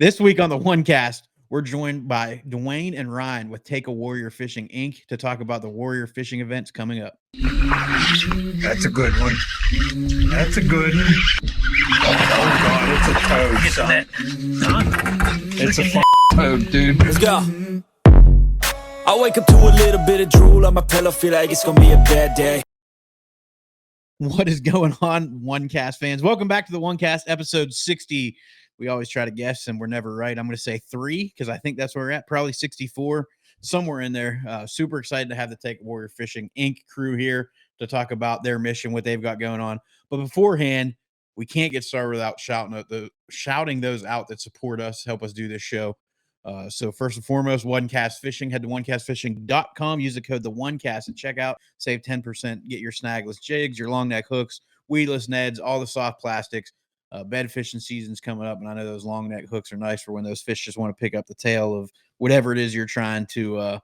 This week on the OneCast, we're joined by Dwayne and Ryan with Take a Warrior Fishing Inc. to talk about the Warrior fishing events coming up. That's a good one. That's a good one. Oh God, it's a toad, son. It's a toad, dude. Let's go. I wake up to a little bit of drool on my pillow, feel like it's gonna be a bad day. What is going on, OneCast fans? Welcome back to the OneCast, episode 60. We always try to guess, and we're never right. I'm going to say 3 because I think that's where we're at. Probably 64, somewhere in there. Super excited to have the Take a Warrior Fishing Inc. crew here to talk about their mission, what they've got going on. But beforehand, we can't get started without shouting those out that support us, help us do this show. So first and foremost, OneCast Fishing. Head to onecastfishing.com. Use the code TheOneCast at checkout. Save 10%. Get your snagless jigs, your long neck hooks, weedless neds, all the soft plastics. Bed fishing season's coming up, and I know those long neck hooks are nice for when those fish just want to pick up the tail of whatever it is you're trying to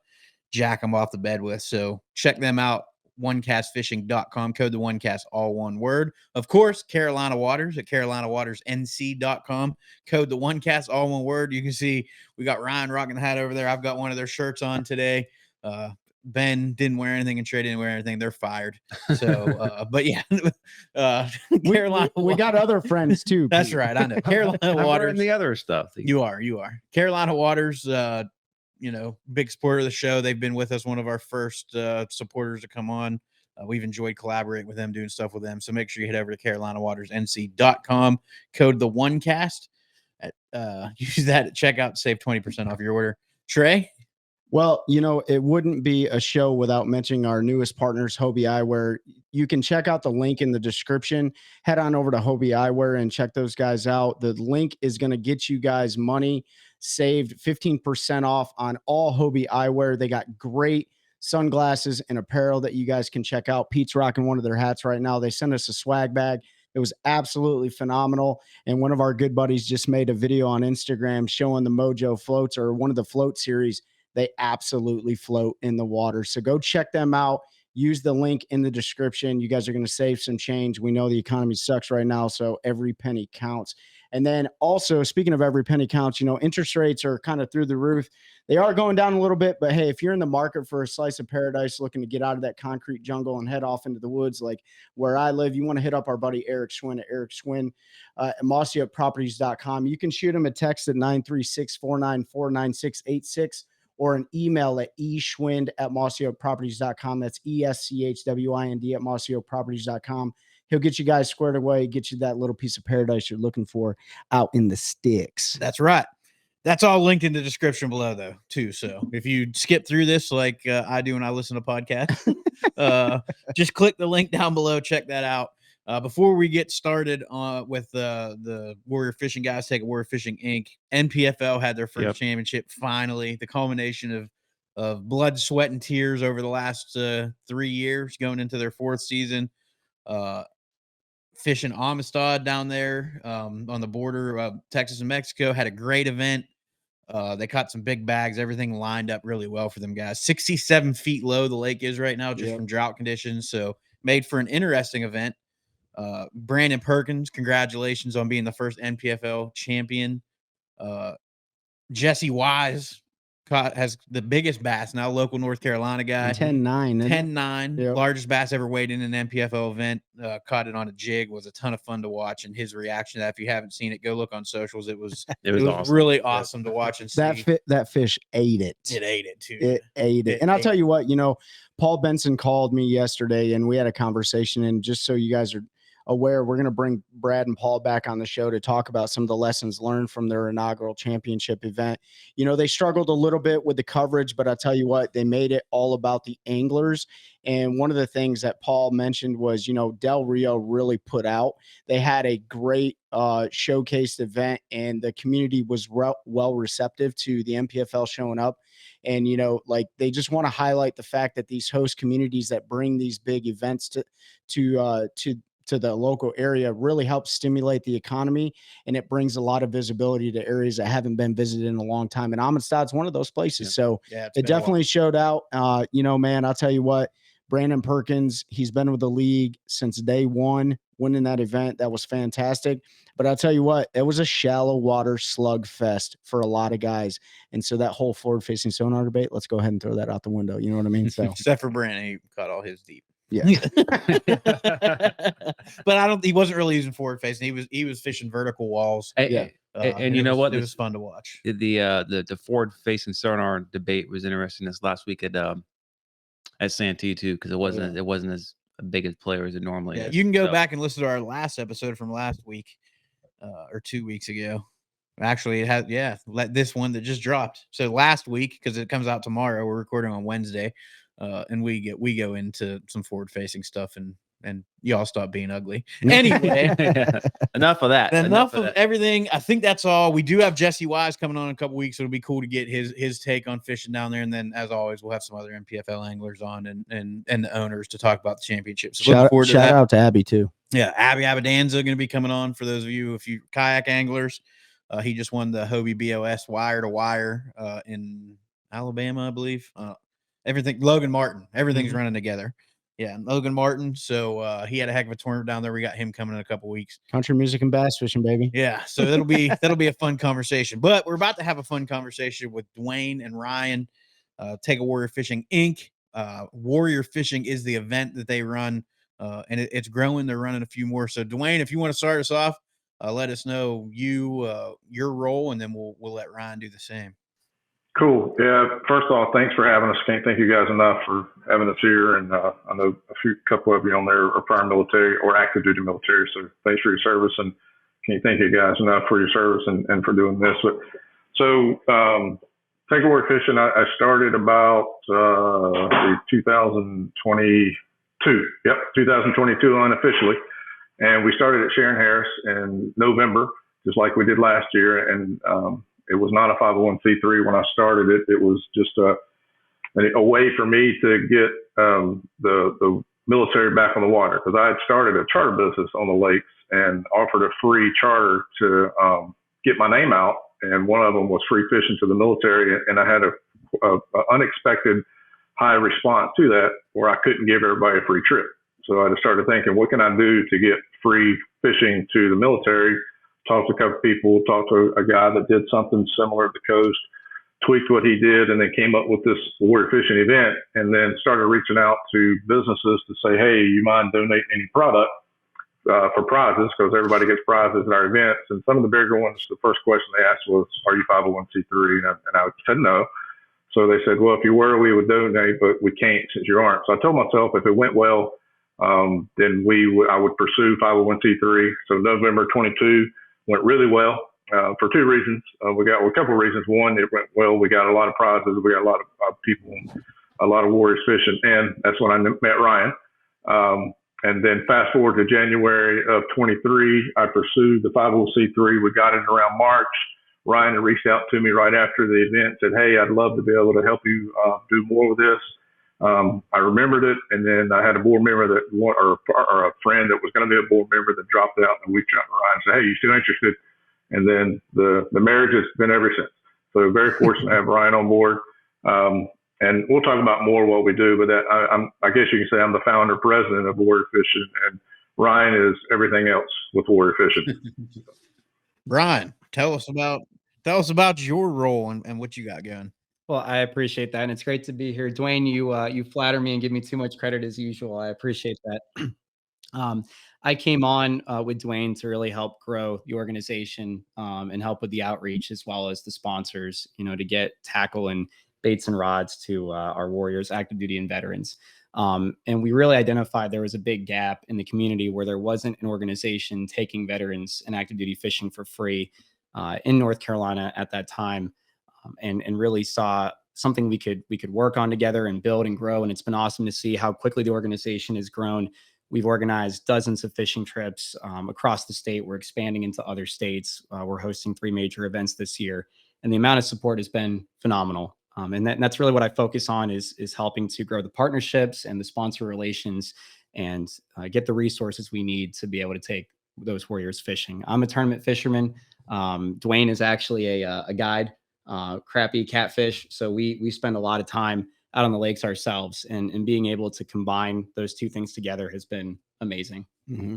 jack them off the bed with. So check them out. OneCastFishing.com. Code TheOneCast, all one word. Of course, Carolina Waters at CarolinaWatersNC.com. Code TheOneCast, all one word. You can see we got Ryan rocking the hat over there. I've got one of their shirts on today. Ben didn't wear anything and Trey didn't wear anything. They're fired. So, but yeah, Carolina. We got other friends too. That's right. I know. Carolina Waters. And the other stuff. You are. Carolina Waters, big supporter of the show. They've been with us, one of our first supporters to come on. We've enjoyed collaborating with them, doing stuff with them. So make sure you head over to CarolinaWatersNC.com. Code TheOneCast. Use that at checkout to save 20% off your order. Trey? Well, it wouldn't be a show without mentioning our newest partners, Hobie Eyewear. You can check out the link in the description. Head on over to Hobie Eyewear and check those guys out. The link is going to get you guys money saved, 15% off on all Hobie Eyewear. They got great sunglasses and apparel that you guys can check out. Pete's rocking one of their hats right now. They sent us a swag bag. It was absolutely phenomenal. And one of our good buddies just made a video on Instagram showing the Mojo floats, or one of the float series. They absolutely float in the water. So go check them out. Use the link in the description. You guys are going to save some change. We know the economy sucks right now, so every penny counts. And then also, speaking of every penny counts, interest rates are kind of through the roof. They are going down a little bit, but hey, if you're in the market for a slice of paradise, looking to get out of that concrete jungle and head off into the woods like where I live, you want to hit up our buddy Eric Schwinn at Eric Schwinn at MossyOakProperties.com. You can shoot him a text at 936-494-9686. or an email at eschwind@MossyOakProperties.com. That's ESCHWIND at MossyOakProperties.com. He'll get you guys squared away, get you that little piece of paradise you're looking for out in the sticks. That's right. That's all linked in the description below, though, too. So if you skip through this like I do when I listen to podcasts, just click the link down below. Check that out. Before we get started with the Warrior Fishing guys, Take a Warrior Fishing Inc., NPFL had their first championship finally, the culmination of blood, sweat, and tears over the last 3 years, going into their 4th season. Fishing Amistad down there on the border of Texas and Mexico, had a great event. They caught some big bags. Everything lined up really well for them guys. 67 feet low the lake is right now, just from drought conditions, so made for an interesting event. Brandon Perkins, congratulations on being the first NPFL champion. Jesse Wise has the biggest bass now, local North Carolina guy. 10-9. 10-9, largest bass ever weighed in an NPFL event. Caught it on a jig, was a ton of fun to watch, and his reaction to that, if you haven't seen it, go look on socials. It was awesome. Really awesome to watch and see. That fish ate it. It ate it too. It ate it. And I'll tell you what, Paul Benson called me yesterday and we had a conversation, and just so you guys are aware, we're going to bring Brad and Paul back on the show to talk about some of the lessons learned from their inaugural championship event. They struggled a little bit with the coverage, but I'll tell you what, they made it all about the anglers. And one of the things that Paul mentioned was, Del Rio really put out. They had a great showcased event, and the community was well receptive to the NPFL showing up. And, they just want to highlight the fact that these host communities that bring these big events to the local area really helps stimulate the economy, and it brings a lot of visibility to areas that haven't been visited in a long time. And Amistad's one of those places. So it definitely showed out. Man, I'll tell you what, Brandon Perkins, he's been with the league since day one. winning that event. That was fantastic. But I'll tell you what, it was a shallow water slug fest for a lot of guys. And so that whole forward facing sonar debate, let's go ahead and throw that out the window. You know what I mean? So Except for Brandon, he caught all his deep. yeah. But he wasn't really using forward facing. He was fishing vertical walls. Yeah. And you know what? It was fun to watch. The forward facing sonar debate was interesting this last week at Santee too, because it wasn't as big a player as it normally is. You can go back and listen to our last episode from last week or 2 weeks ago. Actually, it has this one that just dropped. So last week, because it comes out tomorrow, we're recording on Wednesday, and we go into some forward facing stuff and y'all stop being ugly. Anyway, enough of that. Enough of everything. I think that's all. We do have Jesse Wise coming on in a couple weeks, so it'll be cool to get his take on fishing down there. And then, as always, we'll have some other MPFL anglers on and the owners to talk about the championship. So shout out to Abby too. Yeah, Abby Abadanza going to be coming on for those of you if you kayak anglers. He just won the Hobie BOS wire to wire in Alabama, I believe. Everything Logan Martin, everything's running together. Yeah, and Logan Martin. So he had a heck of a tournament down there. We got him coming in a couple weeks. Country music and bass fishing, baby. Yeah, so that'll be a fun conversation. But we're about to have a fun conversation with Dwayne and Ryan. Take a Warrior Fishing Inc. Warrior Fishing is the event that they run, and it's growing. They're running a few more. So Dwayne, if you want to start us off, let us know your role, and then we'll let Ryan do the same. Cool. Yeah. First of all, thanks for having us. Can't thank you guys enough for having us here. And I know couple of you on there are prior military or active duty military. So thanks for your service, and can't thank you guys enough for your service and for doing this. But so take a Warrior Fishing. I started about 2022. Yep, 2022 unofficially, and we started at Sharon Harris in November, just like we did last year, and it was not a 501c3 when I started it. It was just a way for me to get the military back on the water, because I had started a charter business on the lakes and offered a free charter to get my name out. And one of them was free fishing to the military. And I had a unexpected high response to that, where I couldn't give everybody a free trip. So I just started thinking, what can I do to get free fishing to the military? Talked to a couple of people, talked to a guy that did something similar at the coast, tweaked what he did, and then came up with this Warrior Fishing event, and then started reaching out to businesses to say, hey, you mind donating any product for prizes, because everybody gets prizes at our events. And some of the bigger ones, the first question they asked was, are you 501c3? And I said no. So they said, well, if you were, we would donate, but we can't since you aren't. So I told myself if it went well, then I would pursue 501c3. So November 22 went really well for two reasons. We got a couple of reasons. One, it went well. We got a lot of prizes. We got a lot of people, a lot of warriors fishing, and that's when I met Ryan. And then fast forward to January of 23, I pursued the 501c3. We got it around March. Ryan had reached out to me right after the event, said, hey, I'd love to be able to help you do more with this. I remembered it, and then I had a board member or a friend that was going to be a board member that dropped out, and we reached out to Ryan and said, hey, you still interested? And then the marriage has been ever since. So very fortunate to have Ryan on board. And we'll talk about more what we do, but I guess you can say I'm the founder president of Warrior Fishing, and Ryan is everything else with Warrior Fishing. Ryan, tell us about your role and what you got going. Well, I appreciate that, and it's great to be here. Dwayne, you flatter me and give me too much credit as usual. I appreciate that. I came on with Dwayne to really help grow the organization and help with the outreach, as well as the sponsors, to get tackle and baits and rods to our warriors, active duty and veterans. And we really identified there was a big gap in the community where there wasn't an organization taking veterans and active duty fishing for free in North Carolina at that time. And really saw something we could work on together and build and grow. And it's been awesome to see how quickly the organization has grown. We've organized dozens of fishing trips across the state. We're expanding into other states. We're hosting 3 major events this year, and the amount of support has been phenomenal. And that's really what I focus on is helping to grow the partnerships and the sponsor relations and get the resources we need to be able to take those warriors fishing. I'm a tournament fisherman. Dwayne is actually a guide. Crappie, catfish. So we spend a lot of time out on the lakes ourselves, and being able to combine those two things together has been amazing. Mm-hmm.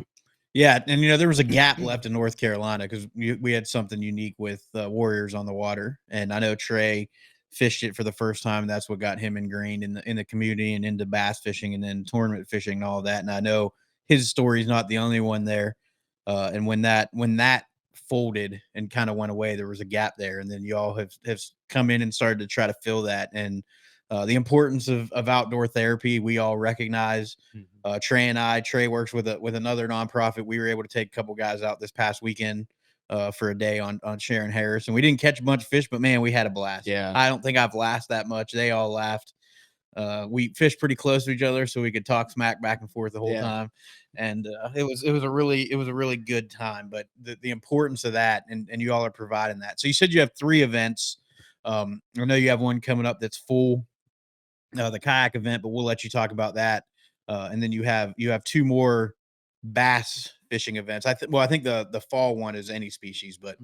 Yeah, and there was a gap left in North Carolina because we had something unique with Warriors on the water, and I know Trey fished it for the first time. That's what got him ingrained in the community and into bass fishing and then tournament fishing and all that. And I know his story's not the only one there. And when that folded and kind of went away, there was a gap there, and then y'all have come in and started to try to fill that. And the importance of outdoor therapy, we all recognize. Trey works with another nonprofit. We were able to take a couple guys out this past weekend for a day on Sharon Harris, and we didn't catch a bunch of fish, but man, we had a blast. Yeah. I don't think I've laughed that much. They all laughed. We fished pretty close to each other, so we could talk smack back and forth the whole time, and it was a really good time. But the importance of that, and you all are providing that. So you said you have 3 events. I know you have one coming up that's full, the kayak event, but we'll let you talk about that. And then you have 2 more bass fishing events. I think the fall one is any species, but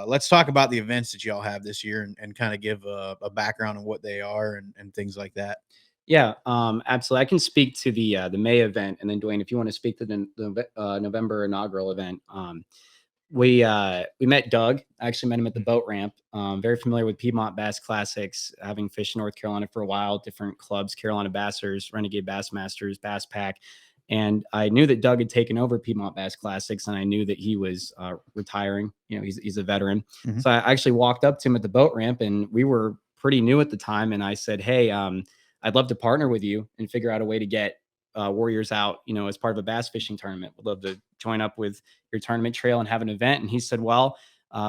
let's talk about the events that y'all have this year and kind of give a background on what they are and things like that. Yeah, absolutely. I can speak to the May event, and then Dwayne, if you want to speak to the November inaugural event. We met Doug. I actually met him at the boat ramp. Very familiar with Piedmont Bass Classics, having fished in North Carolina for a while, different clubs, Carolina Bassers, Renegade Bassmasters, Bass Pack. And I knew that Doug had taken over Piedmont Bass Classics, and I knew that he was retiring. He's a veteran. Mm-hmm. So I actually walked up to him at the boat ramp, and we were pretty new at the time. And I said, "Hey, I'd love to partner with you and figure out a way to get Warriors out, as part of a bass fishing tournament. Would love to join up with your tournament trail and have an event." And he said, "Well,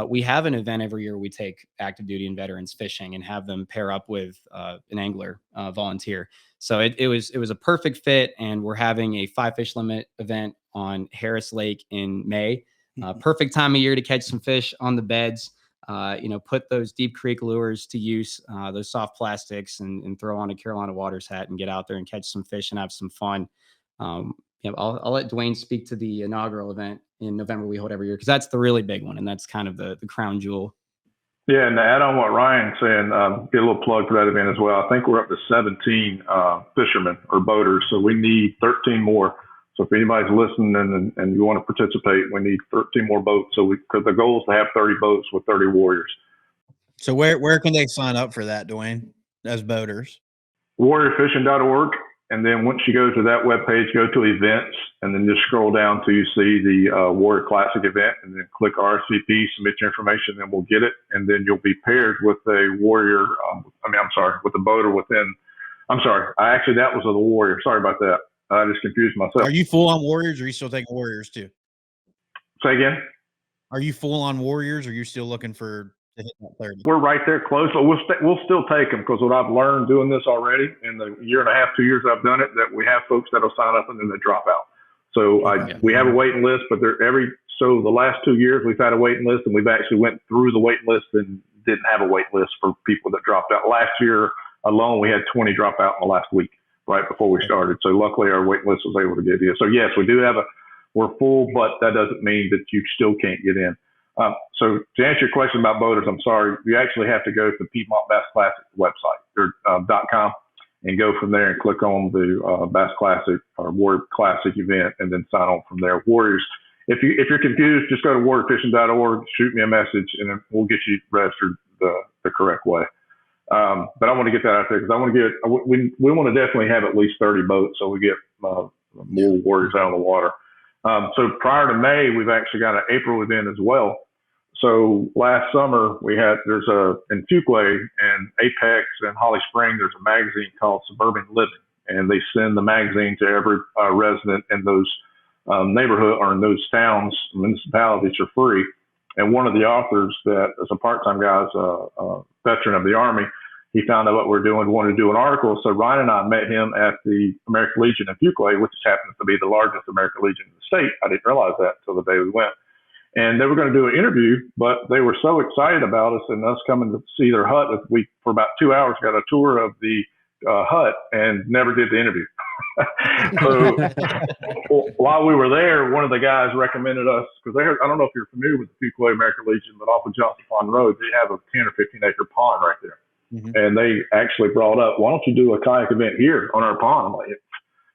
we have an event every year. We take active duty and veterans fishing and have them pair up with an angler volunteer." So it was a perfect fit. And we're having a 5 fish limit event on Harris Lake in May. Perfect time of year to catch some fish on the beds. Put those Deep Creek lures to use, those soft plastics, and throw on a Carolina Waters hat and get out there and catch some fish and have some fun. I'll let Dwayne speak to the inaugural event in November we hold every year, because that's the really big one, and that's kind of the crown jewel. Yeah, and to add on what Ryan's saying, get a little plug for that event as well. I think we're up to 17 fishermen or boaters, so we need 13 more. So if anybody's listening and you want to participate, we need 13 more boats. Because the goal is to have 30 boats with 30 warriors. So where can they sign up for that, Dwayne, as boaters? Warriorfishing.org. And then once you go to that webpage, go to events, and then just scroll down till you see the Warrior Classic event, and then click RSVP, submit your information, and we'll get it. And then you'll be paired with a warrior. With a boater within. That was the warrior. Sorry about that. I just confused myself. Are you full on Warriors, or are you still taking Warriors too? Say again? Are you full on Warriors, or are you still looking to hit that 30? We're right there close, but we'll still take them, because what I've learned doing this already in the year and a half, 2 years I've done it, that we have folks that'll sign up and then they drop out. So we have a waiting list, but so the last 2 years we've had a waiting list, and we've actually went through the waiting list and didn't have a wait list for people that dropped out. Last year alone, we had 20 drop out in the last week, right before we started. So luckily our wait list was able to get in. So yes, we do we're full, but that doesn't mean that you still can't get in. So to answer your question about boaters, I'm sorry, you actually have to go to Piedmont Bass Classic website or .com and go from there and click on the Bass Classic or Warrior Classic event, and then sign on from there. Warriors, if you're confused, just go to warriorfishing.org, shoot me a message, and then we'll get you registered the correct way. But I want to get that out there, because we want to definitely have at least 30 boats, so we get more warriors out on the water. So prior to May, we've actually got an April event as well. So last summer in Fuquay and Apex and Holly Spring, there's a magazine called Suburban Living, and they send the magazine to every resident in those neighborhood or in those towns, municipalities, are free. And one of the authors that is a part-time guy, is a veteran of the Army. He found out what we're doing, wanted to do an article. So Ryan and I met him at the American Legion in Fuquay, which happens to be the largest American Legion in the state. I didn't realize that until the day we went. And they were going to do an interview, but they were so excited about us and us coming to see their hut that we, for about 2 hours, got a tour of the hut and never did the interview. So while we were there, one of the guys recommended us, because I don't know if you're familiar with the Fuquay American Legion, but off of Johnson Pond Road, they have a 10 or 15 acre pond right there. Mm-hmm. And they actually brought up, why don't you do a kayak event here on our pond? I'm like, if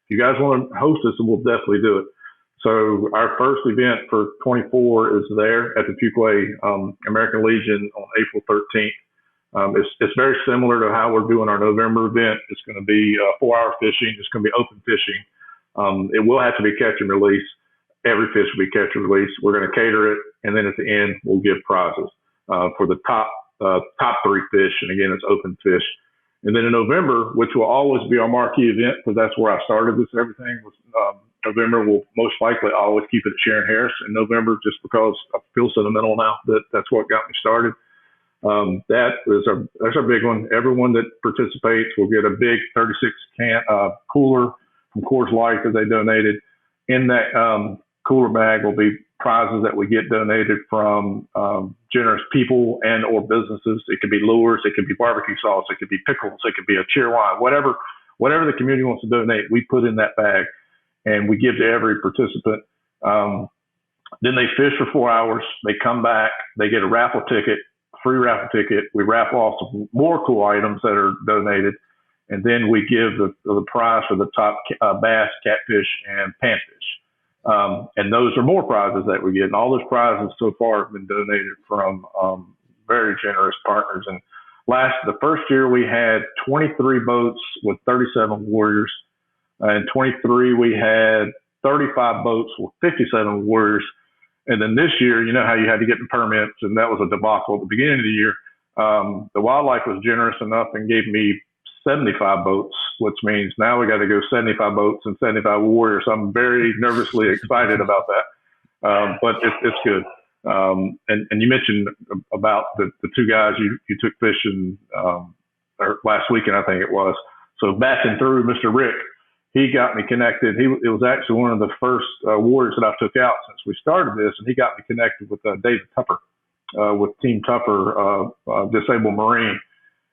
you guys want to host us, we'll definitely do it. So our first event for 24 is there at the Fuquay American Legion on April 13th. It's very similar to how we're doing our November event. It's going to be 4-hour fishing. It's going to be open fishing. It will have to be catch and release. Every fish will be catch and release. We're going to cater it, and then at the end we'll give prizes for the top 3 fish. And again, it's open fish. And then in November, which will always be our marquee event, because that's where I started this everything, was November. We'll most likely always keep it at Sharon Harris in November, just because I feel sentimental now that that's what got me started. That's our big one. Everyone that participates will get a big 36 can cooler from Coors Light that they donated. In that cooler bag will be prizes that we get donated from generous people and or businesses. It could be lures, it could be barbecue sauce, it could be pickles, it could be a cheer wine, whatever the community wants to donate, we put in that bag and we give to every participant. Then they fish for 4 hours. They come back, they get a raffle ticket, free raffle ticket. We raffle off some more cool items that are donated. And then we give the prize for the top bass, catfish, and panfish. And those are more prizes that we get. And all those prizes so far have been donated from very generous partners. And the first year we had 23 boats with 37 warriors. And 23 we had 35 boats with 57 warriors. And then this year, you know how you had to get the permits, and that was a debacle at the beginning of the year. The wildlife was generous enough and gave me 75 boats, which means now we got to go 75 boats and 75 warriors. I'm very nervously excited about that, but it's good. And you mentioned about the 2 guys you took fishing or last weekend, I think it was. So backing through Mr. Rick, he got me connected. It was actually one of the first warriors that I took out since we started this, and he got me connected with David Tupper, with Team Tupper, Disabled Marine.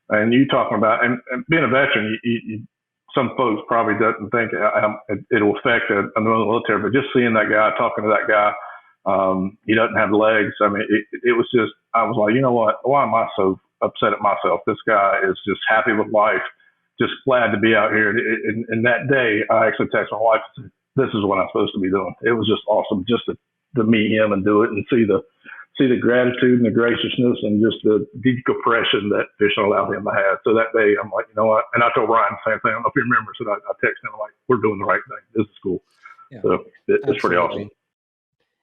And you talking about, and being a veteran, some folks probably doesn't think it'll affect another military, but just seeing that guy, talking to that guy, he doesn't have legs. I mean, it was just, I was like, you know what? Why am I so upset at myself? This guy is just happy with life, just glad to be out here. And that day, I actually texted my wife and said, this is what I'm supposed to be doing. It was just awesome just to meet him and do it and see the gratitude and the graciousness and just the decompression that fishing allowed him to have. So that day, I'm like, you know what? And I told Ryan the same thing. I don't know if you remember. So I texted him like, we're doing the right thing. This is cool. Yeah, so it's pretty awesome.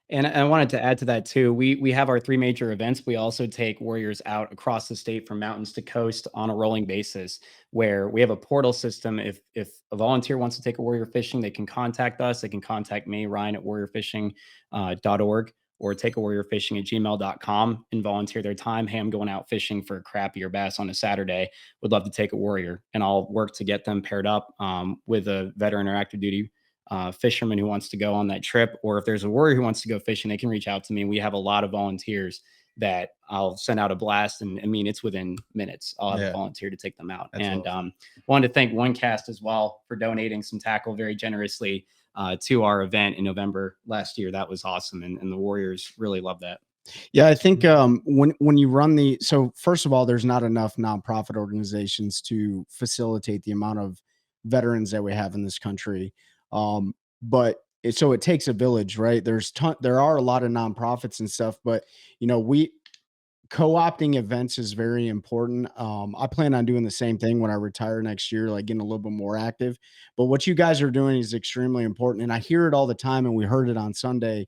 And I wanted to add to that too. We have our 3 major events. We also take warriors out across the state from mountains to coast on a rolling basis, where we have a portal system. If a volunteer wants to take a warrior fishing, they can contact us. They can contact me, Ryan, at warriorfishing.org, or takeawarriorfishing@gmail.com and volunteer their time. Hey, I'm going out fishing for crappie or bass on a Saturday. Would love to take a warrior, and I'll work to get them paired up with a veteran or active duty fisherman who wants to go on that trip. Or if there's a warrior who wants to go fishing, they can reach out to me. We have a lot of volunteers that I'll send out a blast, and I mean, it's within minutes. I'll have a volunteer to take them out. That's and awesome. Wanted to thank OneCast as well for donating some tackle very generously to our event in November last year. That was awesome, and the warriors really love that. Yeah, I think when you run so first of all, there's not enough nonprofit organizations to facilitate the amount of veterans that we have in this country. But so it takes a village, right? There are a lot of nonprofits and stuff, but you know, co-opting events is very important. I plan on doing the same thing when I retire next year, like getting a little bit more active. But what you guys are doing is extremely important. And I hear it all the time, and we heard it on Sunday.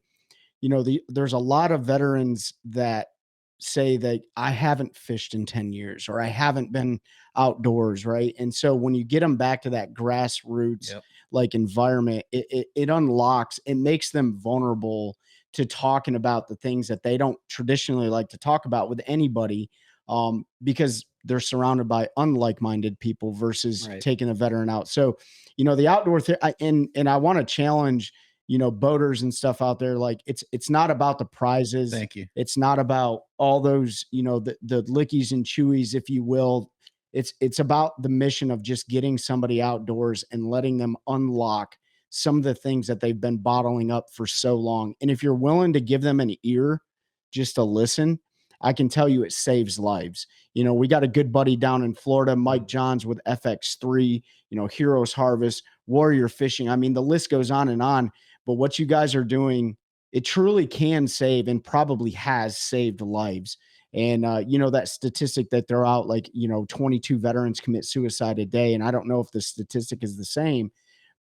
You know, there's a lot of veterans that say that I haven't fished in 10 years, or I haven't been outdoors, right? And so when you get them back to that grassroots like environment, it unlocks, it makes them vulnerable to talking about the things that they don't traditionally like to talk about with anybody, because they're surrounded by unlike-minded people versus taking a veteran out. So, you know, the outdoor and I want to challenge, you know, boaters and stuff out there. Like it's not about the prizes. Thank you. It's not about all those, you know, the lickies and chewies, if you will. It's about the mission of just getting somebody outdoors and letting them unlock some of the things that they've been bottling up for so long. And if you're willing to give them an ear just to listen, I can tell you it saves lives. You know, we got a good buddy down in Florida, Mike Johns with FX3, you know, Heroes Harvest, Warrior Fishing. I mean, the list goes on and on. but what you guys are doing, it truly can save and probably has saved lives. And, that statistic that they're out, like, 22 veterans commit suicide a day. And I don't know if the statistic is the same,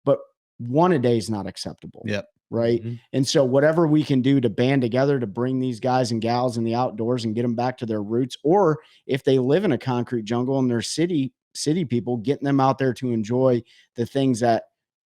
but one a day is not acceptable. Yep. Right. Mhm. And so whatever we can do to band together to bring these guys and gals in the outdoors and get them back to their roots, or if they live in a concrete jungle and they're city people, getting them out there to enjoy the things that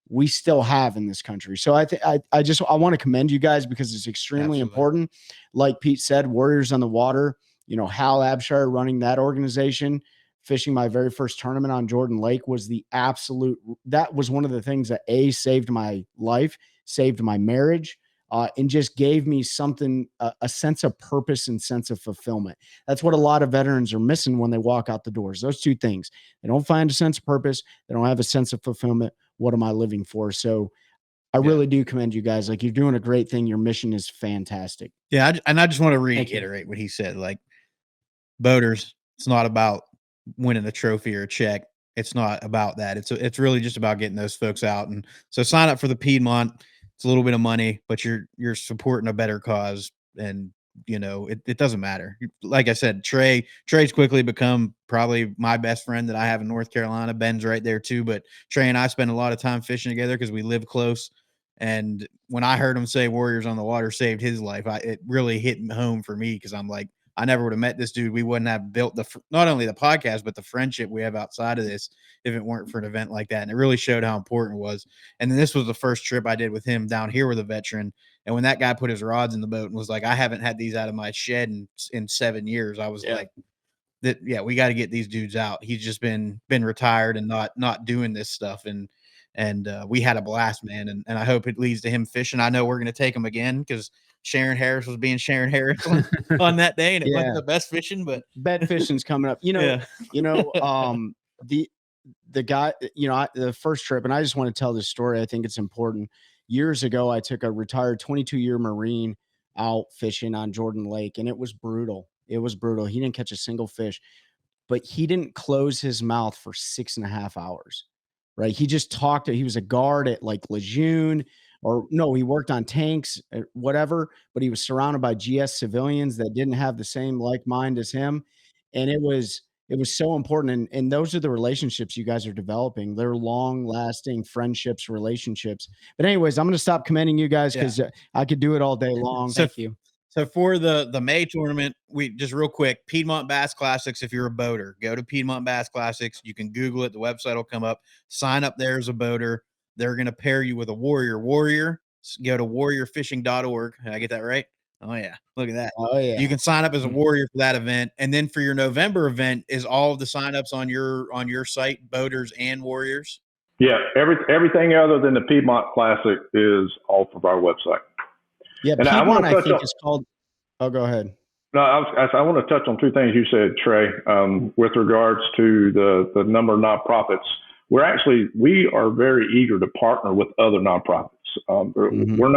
we still have in this country. So I want to commend you guys because it's extremely Absolutely. important. Like Pete said, Warriors on the Water, Hal Abshire running that organization, fishing my very first tournament on Jordan Lake was that was one of the things that saved my life, saved my marriage, and just gave me something, a sense of purpose and sense of fulfillment. That's what a lot of veterans are missing when they walk out the doors. Those two things. They don't find a sense of purpose. They don't have a sense of fulfillment. What am I living for? So I really do commend you guys. Like, you're doing a great thing. Your mission is fantastic. Yeah. And I just want to Thank you. reiterate what he said. Like, boaters, it's not about winning a trophy or a check. It's not about that. It's really just about getting those folks out. And so sign up for the Piedmont. It's a little bit of money, but you're supporting a better cause. And it doesn't matter. Like I said, Trey's quickly become probably my best friend that I have in North Carolina. Ben's right there too, but Trey and I spend a lot of time fishing together because we live close. And when I heard him say Warriors on the Water saved his life, it really hit home for me because I'm like, I never would have met this dude. We wouldn't have built not only the podcast, but the friendship we have outside of this if it weren't for an event like that. And it really showed how important it was. And then this was the first trip I did with him down here with a veteran. And when that guy put his rods in the boat and was like, I haven't had these out of my shed in 7 years, I was like, we got to get these dudes out. He's just been retired and not doing this stuff. And we had a blast, man. And I hope it leads to him fishing. I know we're going to take him again because Sharon Harris was being Sharon Harris on that day, and it wasn't the best fishing, but bed fishing's coming up. The guy, the first trip, and I just want to tell this story. I think it's important. Years ago, I took a retired 22-year Marine out fishing on Jordan Lake, and it was brutal. It was brutal. He didn't catch a single fish, but he didn't close his mouth for 6.5 hours. Right? He just talked. He was a guard at like Lejeune. Or no, he worked on tanks, whatever, but he was surrounded by GS civilians that didn't have the same like mind as him. And it was so important. And those are the relationships you guys are developing. They're long lasting friendships, relationships. But anyways, I'm going to stop commending you guys because I could do it all day long. Thank you. So for the May tournament, we just real quick, Piedmont Bass Classics. If you're a boater, go to Piedmont Bass Classics. You can Google it. The website will come up. Sign up there as a boater. They're going to pair you with a warrior. Go to warriorfishing.org. Did I get that right? Oh, yeah. Look at that. Oh, yeah. You can sign up as a warrior for that event. And then for your November event, is all of the signups on your site, boaters and warriors? Yeah. Everything other than the Piedmont Classic is off of our website. Yeah. And Piedmont, I think it's called. Oh, go ahead. No, I want to touch on two things you said, Trey, with regards to the number of nonprofits. We are very eager to partner with other nonprofits. We're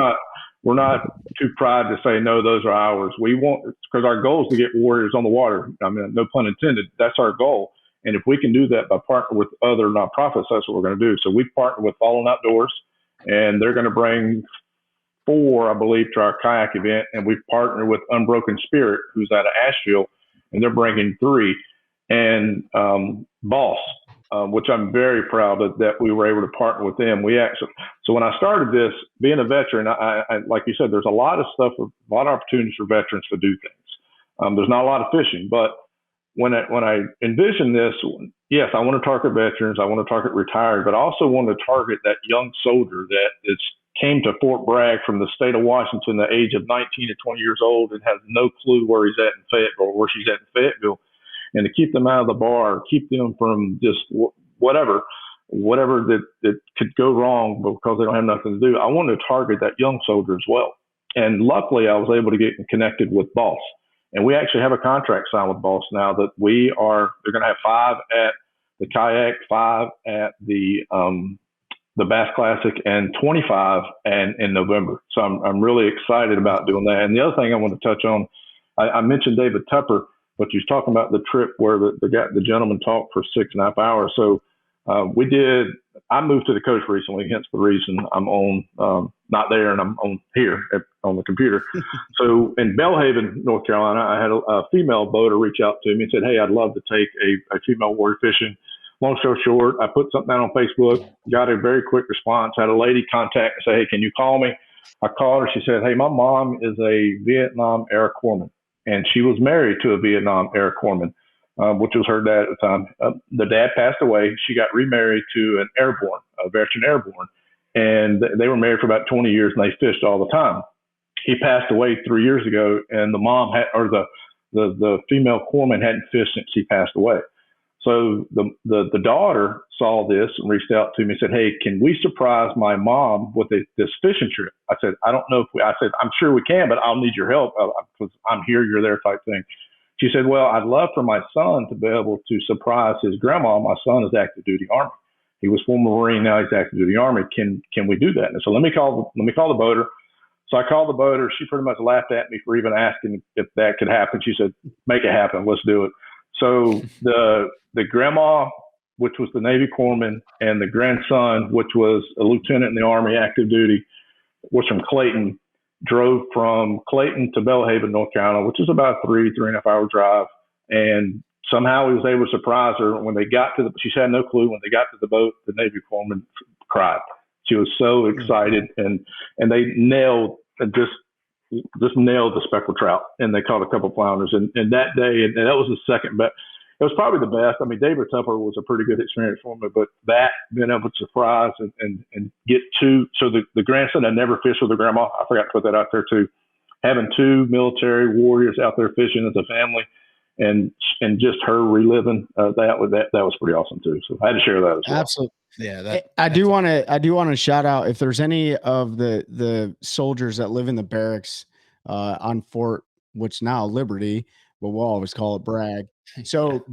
not too proud to say, no, those are ours. We want, because our goal is to get Warriors on the Water. I mean, no pun intended. That's our goal. And if we can do that by partnering with other nonprofits, that's what we're going to do. So we partner with Fallen Outdoors, and they're going to bring 4, I believe, to our kayak event. And we've partnered with Unbroken Spirit, who's out of Asheville, and they're bringing 3. And Boss, which I'm very proud that we were able to partner with them. So when I started this, being a veteran, I like you said, there's a lot of stuff, a lot of opportunities for veterans to do things. There's not a lot of fishing, but when I envisioned this, yes, I want to target veterans, I want to target retired, but I also want to target that young soldier that came to Fort Bragg from the state of Washington, the age of 19 to 20 years old, and has no clue where he's at in Fayetteville or where she's at in Fayetteville. And to keep them out of the bar, keep them from just whatever that could go wrong because they don't have nothing to do. I wanted to target that young soldier as well. And luckily, I was able to get connected with Boss. And we actually have a contract signed with Boss now that they're going to have 5 at the kayak, 5 at the Bass Classic, and 25 in November. So I'm really excited about doing that. And the other thing I want to touch on, I mentioned David Tupper, but you was talking about the trip where the gentleman talked for 6.5 hours. So I moved to the coast recently, hence the reason I'm on not there and I'm on here on the computer. So in Belhaven, North Carolina, I had a female boater reach out to me and said, hey, I'd love to take a female warrior fishing. Long story short, I put something out on Facebook, got a very quick response, had a lady contact and say, hey, can you call me? I called her. She said, hey, my mom is a Vietnam Air Corpsman, and she was married to a Vietnam Air Corpsman, which was her dad at the time. The dad passed away. She got remarried to an airborne, a veteran airborne, and they were married for about 20 years, and they fished all the time. He passed away 3 years ago, and the mom had, or the female corpsman hadn't fished since he passed away. So the daughter saw this and reached out to me and said, hey, can we surprise my mom with this fishing trip? I said, I don't know I said, I'm sure we can, but I'll need your help because I'm here, you're there type thing. She said, well, I'd love for my son to be able to surprise his grandma. My son is active duty Army. He was former Marine, now he's active duty Army. Can we do that? And so let me call the boater. So I called the boater. She pretty much laughed at me for even asking if that could happen. She said, make it happen. Let's do it. So the grandma, which was the Navy corpsman, and the grandson, which was a lieutenant in the Army active duty, was from Clayton, drove from Clayton to Belhaven, North Carolina, which is about a 3.5 hour drive. And somehow he was able to surprise her. When they got to she had no clue. When they got to the boat, the Navy corpsman cried. She was so excited, and they nailed just nailed the speckled trout, and they caught a couple flounders. And that day, and that was the second best. It was probably the best. I mean, David Tupper was a pretty good experience for me, but that being able to surprise and get two. So the grandson had never fished with the grandma. I forgot to put that out there too. Having two military warriors out there fishing as a family, and just her reliving that was pretty awesome too. So I had to share that as well. Absolutely. Yeah, I do want to shout out, if there's any of the soldiers that live in the barracks on Fort, which now Liberty, but we'll always call it Bragg. So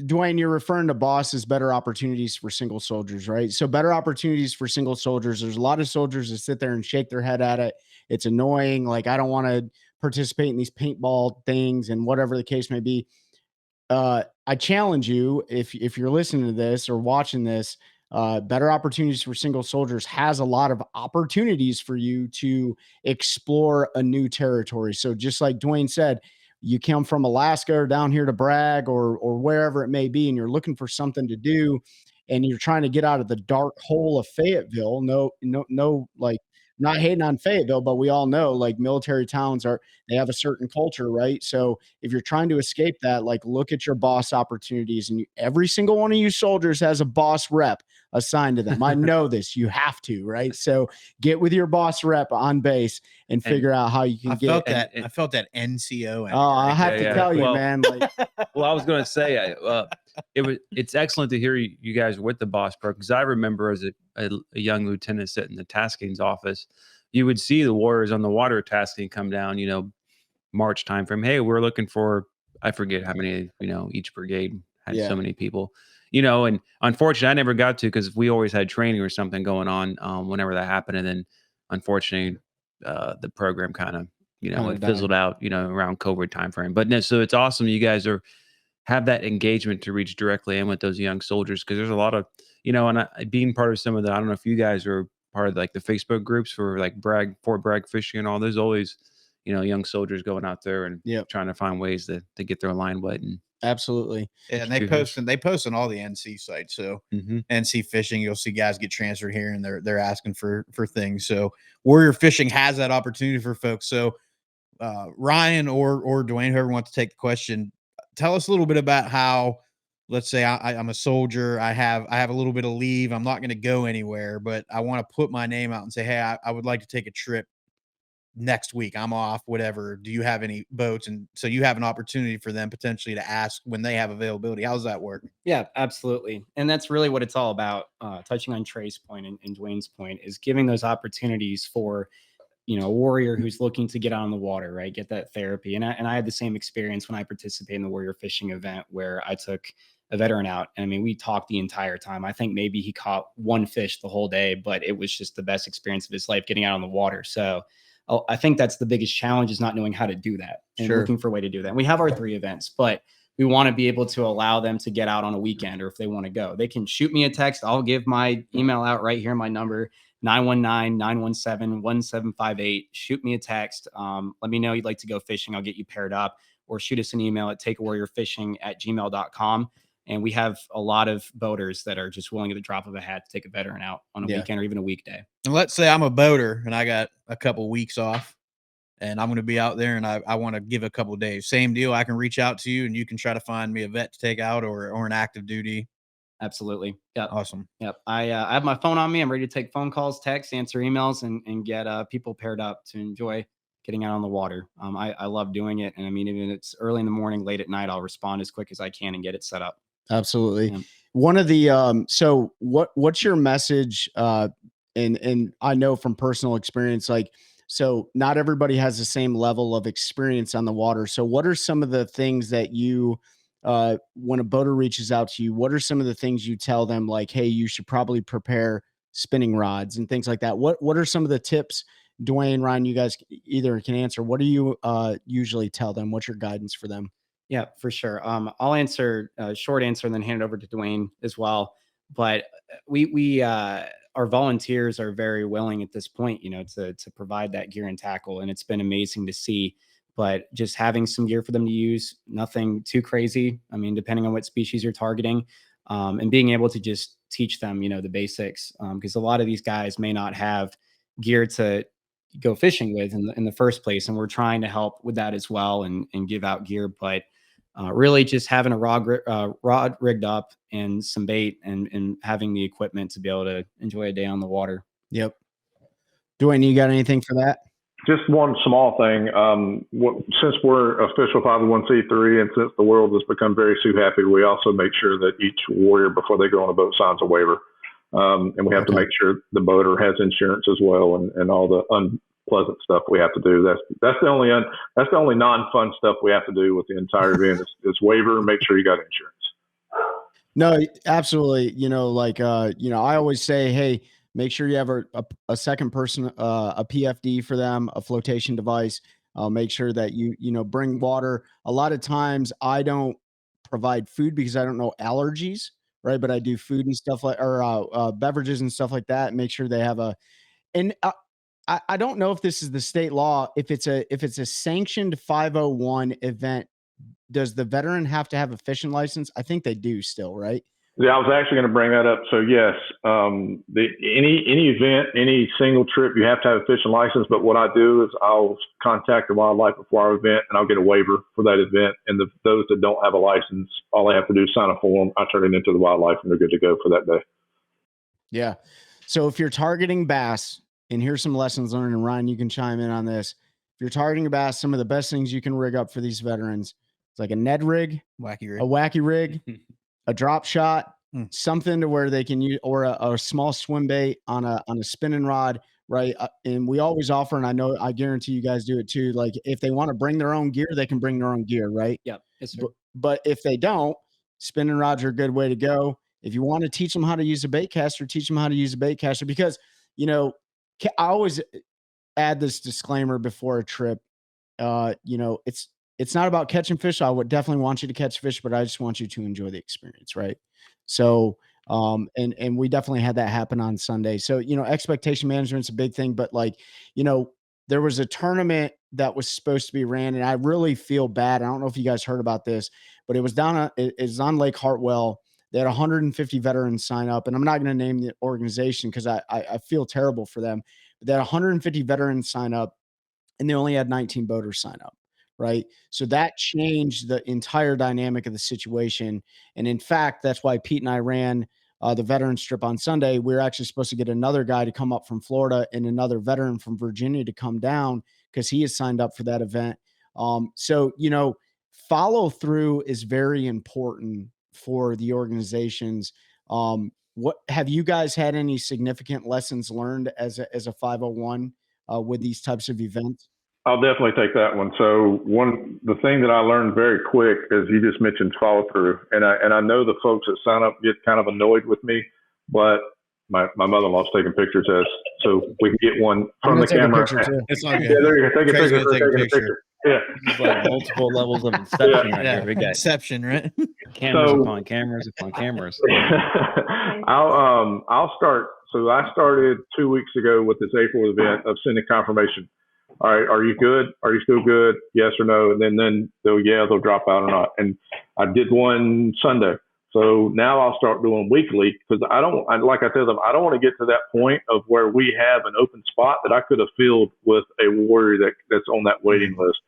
Dwayne, you're referring to boss as better opportunities for single soldiers, right? So better opportunities for single soldiers. There's a lot of soldiers that sit there and shake their head at it. It's annoying. Like, I don't want to participate in these paintball things and whatever the case may be. I challenge you, if you're listening to this or watching this, Better Opportunities for Single Soldiers has a lot of opportunities for you to explore a new territory. So just like Dwayne said, you come from Alaska or down here to Bragg or wherever it may be, and you're looking for something to do, and you're trying to get out of the dark hole of Fayetteville. No, like, not hating on Fayetteville, but we all know, like, military towns they have a certain culture, right? So if you're trying to escape that, like, look at your boss opportunities, and every single one of you soldiers has a boss rep assigned to them. I know this. You have to, right? So get with your boss rep on base and figure out how you can get. I felt that NCO. Oh, I have to tell you, man. Like, well, I was going to say, it's excellent to hear you guys with the boss pro, because I remember as a young lieutenant sitting in the tasking's office, you would see the warriors on the water tasking come down, March time frame. Hey, we're looking for, I forget how many, each brigade had so many people, and unfortunately I never got to, because we always had training or something going on whenever that happened. And then unfortunately the program kind of, it fizzled out, around COVID time frame. But no, so it's awesome you guys have that engagement to reach directly in with those young soldiers, because there's a lot of, and being part of some of the, I don't know if you guys are part of like the Facebook groups for like Fort Bragg fishing and all. There's always, young soldiers going out there and trying to find ways to get their line wet. And absolutely. Yeah, and they post on all the NC sites. So NC fishing, you'll see guys get transferred here, and they're asking for things. So warrior fishing has that opportunity for folks. So Ryan or Dwayne, whoever wants to take the question, tell us a little bit about how, let's say I'm a soldier. I have a little bit of leave. I'm not going to go anywhere, but I want to put my name out and say, hey, I would like to take a trip next week. I'm off, whatever. Do you have any boats? And so you have an opportunity for them potentially to ask when they have availability. How does that work? Yeah, absolutely. And that's really what it's all about. Touching on Trey's point and Dwayne's point is giving those opportunities for, a warrior who's looking to get out on the water, right? Get that therapy. And I had the same experience when I participated in the warrior fishing event, where I took a veteran out. And I mean, we talked the entire time. I think maybe he caught one fish the whole day, but it was just the best experience of his life getting out on the water. So I think that's the biggest challenge, is not knowing how to do that and looking for a way to do that. And we have our 3 events, but we want to be able to allow them to get out on a weekend, or if they want to go, they can shoot me a text. I'll give my email out right here, my number. 919-917-1758. Shoot me a text. Let me know you'd like to go fishing. I'll get you paired up, or shoot us an email at takeawarriorfishing@gmail.com. And we have a lot of boaters that are just willing at the drop of a hat to take a veteran out on a weekend or even a weekday. And let's say I'm a boater and I got a couple weeks off and I'm going to be out there and I want to give a couple days. Same deal. I can reach out to you and you can try to find me a vet to take out or an active duty. Absolutely. Yep. Awesome. Yep. I have my phone on me. I'm ready to take phone calls, texts, answer emails, and get people paired up to enjoy getting out on the water. I love doing it. And I mean, even if it's early in the morning, late at night, I'll respond as quick as I can and get it set up. Absolutely. Yeah. One of the so what's your message? And I know from personal experience, like, so not everybody has the same level of experience on the water. So what are some of the things that you when a boater reaches out to you, what are some of the things you tell them, like, hey, you should probably prepare spinning rods and things like that? What are some of the tips? Dwayne, Ryan, you guys either can answer. What do you usually tell them? What's your guidance for them? Yeah, for sure. I'll answer a short answer and then hand it over to Dwayne as well. But we our volunteers are very willing at this point, you know, to provide that gear and tackle, and it's been amazing to see. But just having some gear for them to use, nothing too crazy. I mean, depending on what species you're targeting, and being able to just teach them, you know, the basics, because a lot of these guys may not have gear to go fishing with in the first place, and we're trying to help with that as well and give out gear. But really just having a rod rigged up and some bait and having the equipment to be able to enjoy a day on the water. Yep. Dwayne, you got anything for that? Just one small thing. Since we're official 501c3 and since the world has become very Sue happy, we also make sure that each warrior before they go on a boat signs a waiver. And we have to make sure the boater has insurance as well and all the unpleasant stuff we have to do. That's the only non-fun stuff we have to do with the entire event is waiver. Make sure you got insurance. No, absolutely. You know, like, you know, I always say, hey, make sure you have a second person, a PFD for them, a flotation device. Make sure that you bring water. A lot of times I don't provide food because I don't know allergies, right? But I do food and stuff like, or beverages and stuff like that. Make sure they have and I don't know if this is the state law. If it's a sanctioned 501 event, does the veteran have to have a fishing license? I think they do still, right? Yeah, I was actually going to bring that up. So yes, any event, any single trip, you have to have a fishing license. But what I do is I'll contact the wildlife before our event, and I'll get a waiver for that event. And those that don't have a license, all they have to do is sign a form. I turn it into the wildlife, and they're good to go for that day. Yeah. So if you're targeting bass, and here's some lessons learned, and Ryan, you can chime in on this. If you're targeting bass, some of the best things you can rig up for these veterans, it's like a Ned rig, a wacky rig, a drop shot, something to where they can use, or a small swim bait on a spinning rod, right? And we always offer, and I guarantee you guys do it too. Like if they want to bring their own gear, they can bring their own gear, right? Yeah. Yes, sir. But if they don't, spinning rods are a good way to go. If you want to teach them how to use a bait caster, teach them how to use a bait caster, because, you know, I always add this disclaimer before a trip. You know, it's not about catching fish. I would definitely want you to catch fish, but I just want you to enjoy the experience, right? So, and we definitely had that happen on Sunday. So, you know, expectation management's a big thing, but like, you know, there was a tournament that was supposed to be ran, and I really feel bad. I don't know if you guys heard about this, but it was it's on Lake Hartwell. They had 150 veterans sign up, and I'm not going to name the organization because I feel terrible for them. But they had 150 veterans sign up, and they only had 19 boaters sign up, right? So that changed the entire dynamic of the situation. And in fact, that's why Pete and I ran the veterans trip on Sunday. We were actually supposed to get another guy to come up from Florida and another veteran from Virginia to come down because he has signed up for that event. So, you know, follow through is very important for the organizations. What have you guys had any significant lessons learned as a 501 with these types of events? I'll definitely take that one. So the thing that I learned very quick is you just mentioned follow through, and I know the folks that sign up get kind of annoyed with me, but my mother-in-law's taking pictures so we can get one from the camera. It's all good. Yeah, there you go. Take a picture. Yeah. This is like multiple levels of inception right here. We got inception, right? Cameras upon cameras upon cameras. I'll start So I started 2 weeks ago with this April event of sending confirmation. All right, are you good? Are you still good? Yes or no? And then they'll drop out or not. And I did one Sunday. So now I'll start doing weekly because like I tell them, I don't want to get to that point of where we have an open spot that I could have filled with a warrior that's on that waiting list.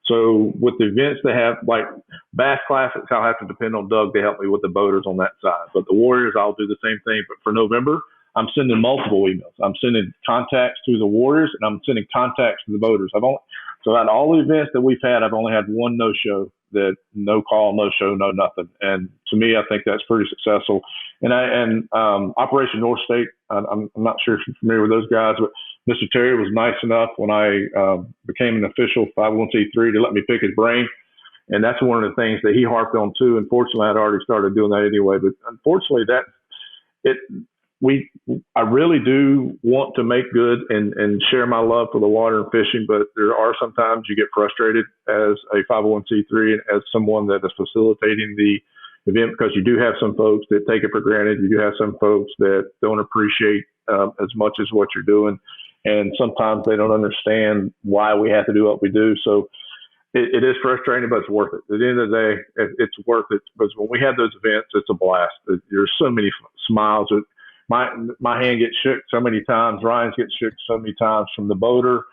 So with the events they have, like Bass Classics, I'll have to depend on Doug to help me with the boaters on that side. But the Warriors, I'll do the same thing. But for November, I'm sending multiple emails. I'm sending contacts to the Warriors, and I'm sending contacts to the boaters. So out of all the events that we've had, I've only had one no-show, that no call, no show, no nothing. And to me, I think that's pretty successful. And Operation North State, I'm not sure if you're familiar with those guys, but Mr. Terry was nice enough when I became an official 501c3 to let me pick his brain. And that's one of the things that he harped on too. Unfortunately, I'd already started doing that anyway. But unfortunately, I really do want to make good and share my love for the water and fishing, but there are sometimes you get frustrated as a 501c3 and as someone that is facilitating the event, because you do have some folks that take it for granted. You do have some folks that don't appreciate as much as what you're doing. And sometimes they don't understand why we have to do what we do. So it is frustrating, but it's worth it. At the end of the day, it's worth it, because when we have those events, it's a blast. There's so many smiles. My hand gets shook so many times. Ryan's gets shook so many times from the boater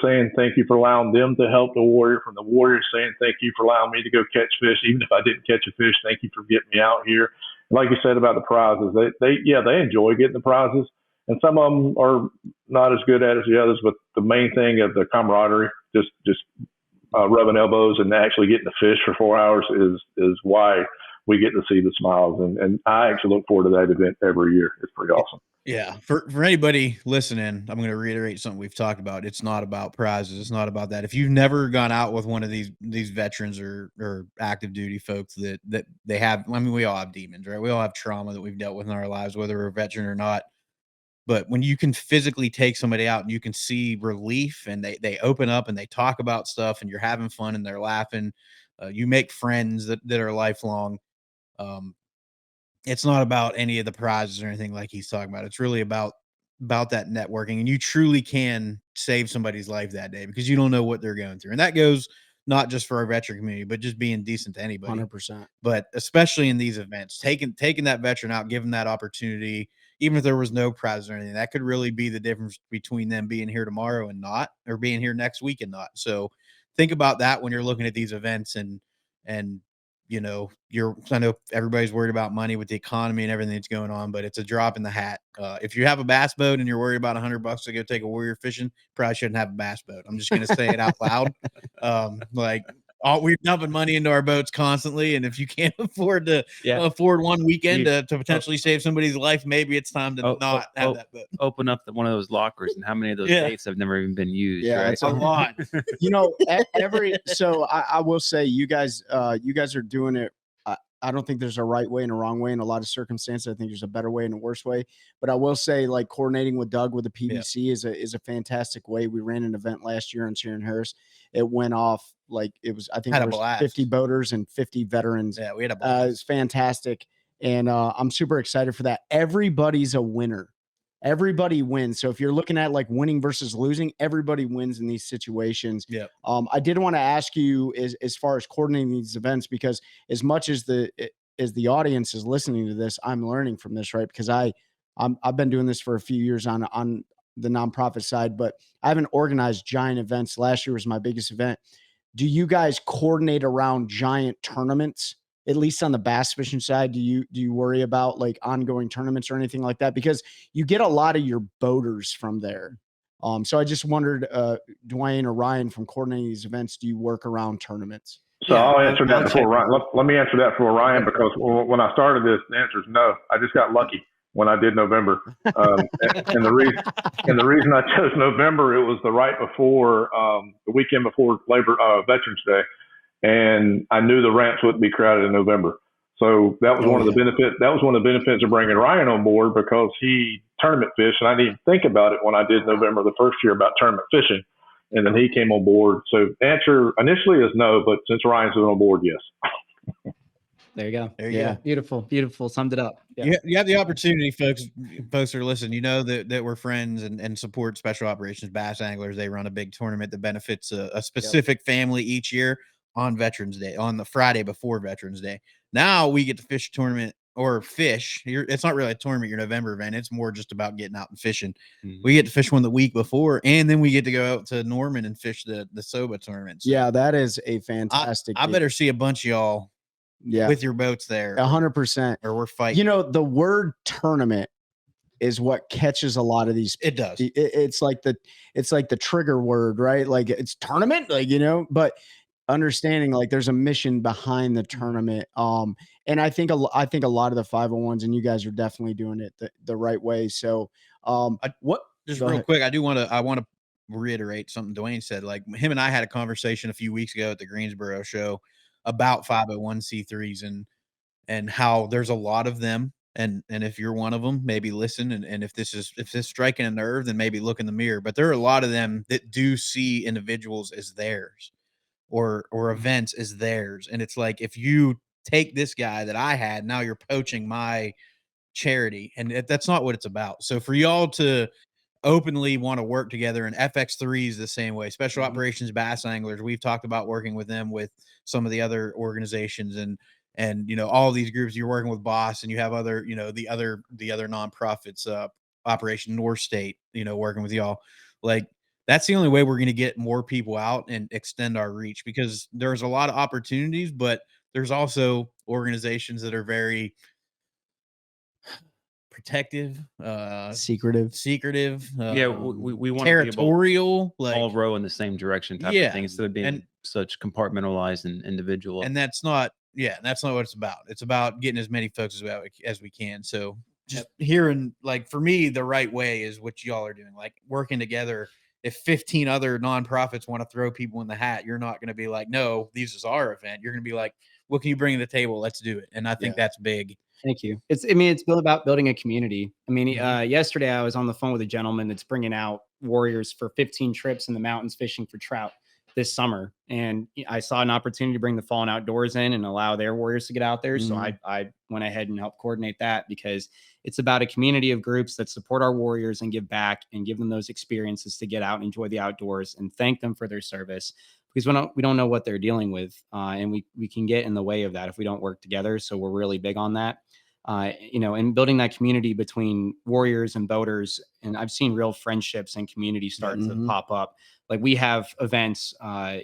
saying thank you for allowing them to help the warrior, from the warrior saying thank you for allowing me to go catch fish, even if I didn't catch a fish. Thank you for getting me out here. And like you said about the prizes, they enjoy getting the prizes, and some of them are not as good at it as the others. But the main thing of the camaraderie, just rubbing elbows and actually getting to fish for 4 hours is why we get to see the smiles. And I actually look forward to that event every year. It's pretty awesome. Yeah. For anybody listening, I'm going to reiterate something we've talked about. It's not about prizes. It's not about that. If you've never gone out with one of these veterans or active duty folks that they have, I mean, we all have demons, right? We all have trauma that we've dealt with in our lives, whether we're a veteran or not. But when you can physically take somebody out and you can see relief, and they open up and they talk about stuff, and you're having fun and they're laughing, you make friends that are lifelong. It's not about any of the prizes or anything like he's talking about. It's really about that networking, and you truly can save somebody's life that day because you don't know what they're going through. And that goes not just for our veteran community, but just being decent to anybody. 100%. But especially in these events, taking that veteran out, giving that opportunity, even if there was no prize or anything, that could really be the difference between them being here tomorrow and not, or being here next week and not. So think about that when you're looking at these events, and you know, I know everybody's worried about money with the economy and everything that's going on, but it's a drop in the hat. If you have a bass boat and you're worried about $100 to go take a warrior fishing, probably shouldn't have a bass boat. I'm just going to say it out loud. We're dumping money into our boats constantly. And if you can't afford to afford one weekend to potentially save somebody's life, maybe it's time to not have that boat. Open up one of those lockers, and how many of those dates have never even been used? Yeah, right? it's a lot. You know, so I will say you guys are doing it. I don't think there's a right way and a wrong way in a lot of circumstances. I think there's a better way and a worse way. But I will say, like, coordinating with Doug with the PBC is a fantastic way. We ran an event last year in Sharon Harris. It went off like it was. I think there was 50 boaters and 50 veterans. Yeah, we had a blast. It was fantastic, and I'm super excited for that. Everybody's a winner. Everybody wins. So if you're looking at like winning versus losing, everybody wins in these situations. Yeah. I did want to ask you as far as coordinating these events, because as much as the audience is listening to this, I'm learning from this, right? Because I've been doing this for a few years on the nonprofit side, but I haven't organized giant events. Last year was my biggest event. Do you guys coordinate around giant tournaments? At least on the bass fishing side, do you worry about like ongoing tournaments or anything like that? Because you get a lot of your boaters from there. So I just wondered, Dwayne or Ryan, from coordinating these events, do you work around tournaments? So I'll answer that before Ryan. Let me answer that for Ryan, because when I started this, the answer is no. I just got lucky when I did November. And the reason I chose November, it was the right before, the weekend before Veterans Day. And I knew the ramps wouldn't be crowded in November. So that was one of the benefits. That was one of the benefits of bringing Ryan on board, because he tournament fished, and I didn't even think about it when I did November the first year about tournament fishing. And then he came on board. So answer initially is no, but since Ryan's been on board, yes. There you go. There you Yeah. go. Beautiful. Summed it up. Yeah. You have the opportunity, folks are listening. You know that we're friends and support Special Operations Bass Anglers. They run a big tournament that benefits a specific family each year on Veterans Day, on the Friday before Veterans Day. Now we get to fish a tournament or fish. It's not really a tournament, your November event. It's more just about getting out and fishing. We get to fish one the week before, and then we get to go out to Norman and fish the SOBA tournament. So Yeah, that is a fantastic. I better see a bunch of y'all with your boats there. 100%. Or we're fighting. You know, the word tournament is what catches a lot of these. It does. It's like the trigger word, right? Like it's tournament, like, you know, but understanding like there's a mission behind the tournament. And I think a lot of the 501s, and you guys are definitely doing it the right way. So just real quick, I want to reiterate something Dwayne said. Like him and I had a conversation a few weeks ago at the Greensboro show about 501c3s and how there's a lot of them. And if you're one of them, maybe listen. And if this is striking a nerve, then maybe look in the mirror. But there are a lot of them that do see individuals as theirs or events as theirs. And it's like, if you take this guy that I had, now you're poaching my charity. And that's not what it's about. So for y'all to openly want to work together, and FX3 is the same way. Special Operations Bass Anglers, we've talked about working with them with some of the other organizations and you know, all these groups. You're working with Boss, and you have other, you know, the other nonprofits, Operation North State, you know, working with y'all. Like that's the only way we're going to get more people out and extend our reach, because there's a lot of opportunities, but there's also organizations that are very protective, secretive. We want territorial, to like all row in the same direction type of thing, instead of being such compartmentalized and individual. And that's not what it's about. It's about getting as many folks as we can. So just hearing, like, for me, the right way is what y'all are doing, like working together. If 15 other nonprofits want to throw people in the hat, you're not going to be like, no, this is our event. You're going to be like, what can you bring to the table? Let's do it. And I think that's big. Thank you. It's about building a community. I mean, yesterday I was on the phone with a gentleman that's bringing out warriors for 15 trips in the mountains fishing for trout this summer. And I saw an opportunity to bring the Fallen Outdoors in and allow their warriors to get out there. So I went ahead and helped coordinate that, because it's about a community of groups that support our warriors and give back and give them those experiences to get out and enjoy the outdoors and thank them for their service, because we don't know what they're dealing with. And we can get in the way of that if we don't work together. So we're really big on that. You know, and building that community between warriors and boaters. And I've seen real friendships and community start to pop up. Like we have events,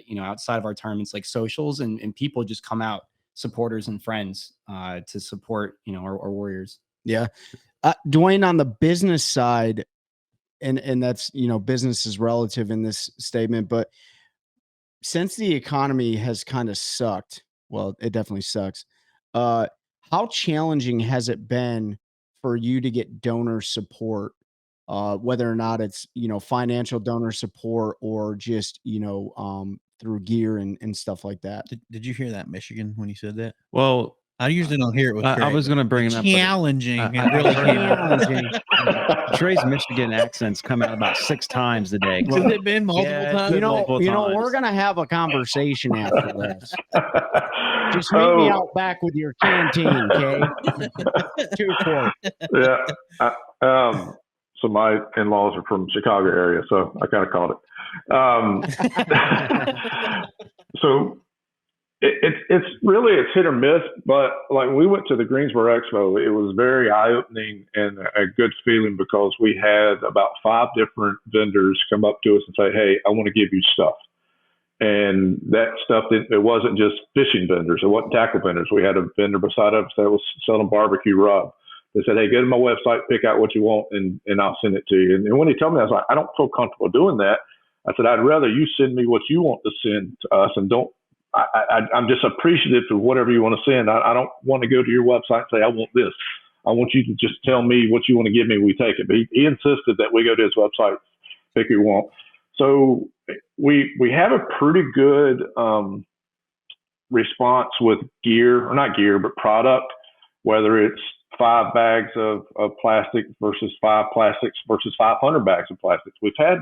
you know, outside of our tournaments, like socials, and people just come out, supporters and friends, to support, you know, our warriors. Yeah. Dwayne, on the business side, and that's, you know, business is relative in this statement, but since the economy has kind of sucked, well, it definitely sucks. How challenging has it been for you to get donor support, whether or not it's, you know, financial donor support or just, you know, through gear and stuff like that? Did you hear that, Michigan, when you said that? Well, I usually don't hear it with Craig. I was going to bring it up. Challenging. Really challenging. Trey's Michigan accents come out about 6 times a day. Has it been multiple times? You know, times. We're gonna have a conversation after this. Just meet me out back with your canteen, okay? 2 quart. Yeah. So my in-laws are from Chicago area, so I kind of caught it. So it's really hit or miss, but like when we went to the Greensboro Expo, it was very eye-opening and a good feeling, because we had about 5 different vendors come up to us and say, hey, I want to give you stuff. And that stuff, it wasn't just fishing vendors. It wasn't tackle vendors. We had a vendor beside us that was selling barbecue rub. They said, hey, go to my website, pick out what you want, and I'll send it to you. And when he told me, I was like, I don't feel comfortable doing that. I said, I'd rather you send me what you want to send to us, and I'm just appreciative of whatever you want to send. I don't want to go to your website and say, I want this. I want you to just tell me what you want to give me. We take it. But he insisted that we go to his website, pick what we want. So we have a pretty good response with gear, or not gear, but product, whether it's 5 bags of plastic versus 5 plastics versus 500 bags of plastics. We've had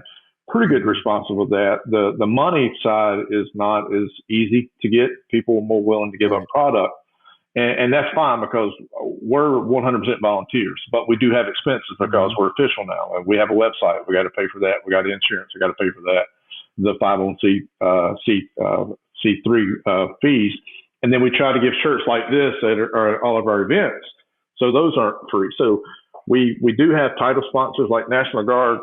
pretty good response with that. The money side is not as easy to get. People are more willing to give up product. And that's fine because we're 100% volunteers, but we do have expenses because we're official now. And we have a website. We got to pay for that. We got insurance. We got to pay for that. The 501c3 fees. And then we try to give shirts like this at all of our events. So those aren't free. So we do have title sponsors like National Guard.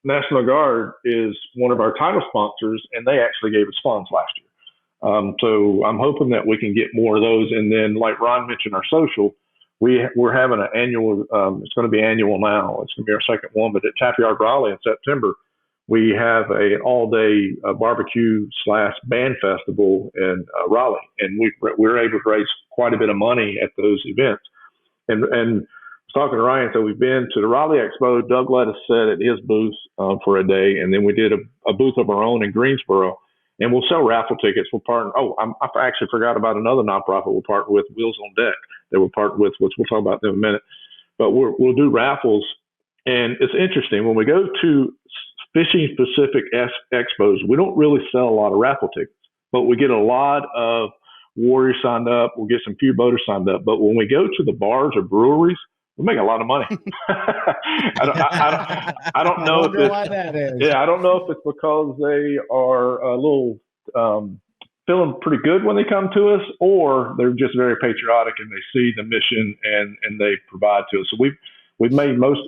National Guard is one of our title sponsors, and they actually gave us funds last year. So I'm hoping that we can get more of those. And then, like Ron mentioned, our social, we're having an annual, it's going to be annual now. It's going to be our second one, but at Tap Yard Raleigh in September, we have an all-day barbecue / band festival in Raleigh. And we're able to raise quite a bit of money at those events. And I was talking to Ryan, so we've been to the Raleigh Expo. Doug let us sit at his booth for a day, and then we did a booth of our own in Greensboro. And we'll sell raffle tickets. We'll partner. I actually forgot about another nonprofit we'll partner with, Wheels on Deck, that we'll partner with, which we'll talk about in a minute. But we'll do raffles. And it's interesting. When we go to fishing-specific expos, we don't really sell a lot of raffle tickets. But we get a lot of warriors signed up. We'll get some few boaters signed up. But when we go to the bars or breweries, we make a lot of money. I don't know if it's, why that is. Yeah, I don't know if it's because they are a little feeling pretty good when they come to us, or they're just very patriotic and they see the mission and they provide to us. So we've made most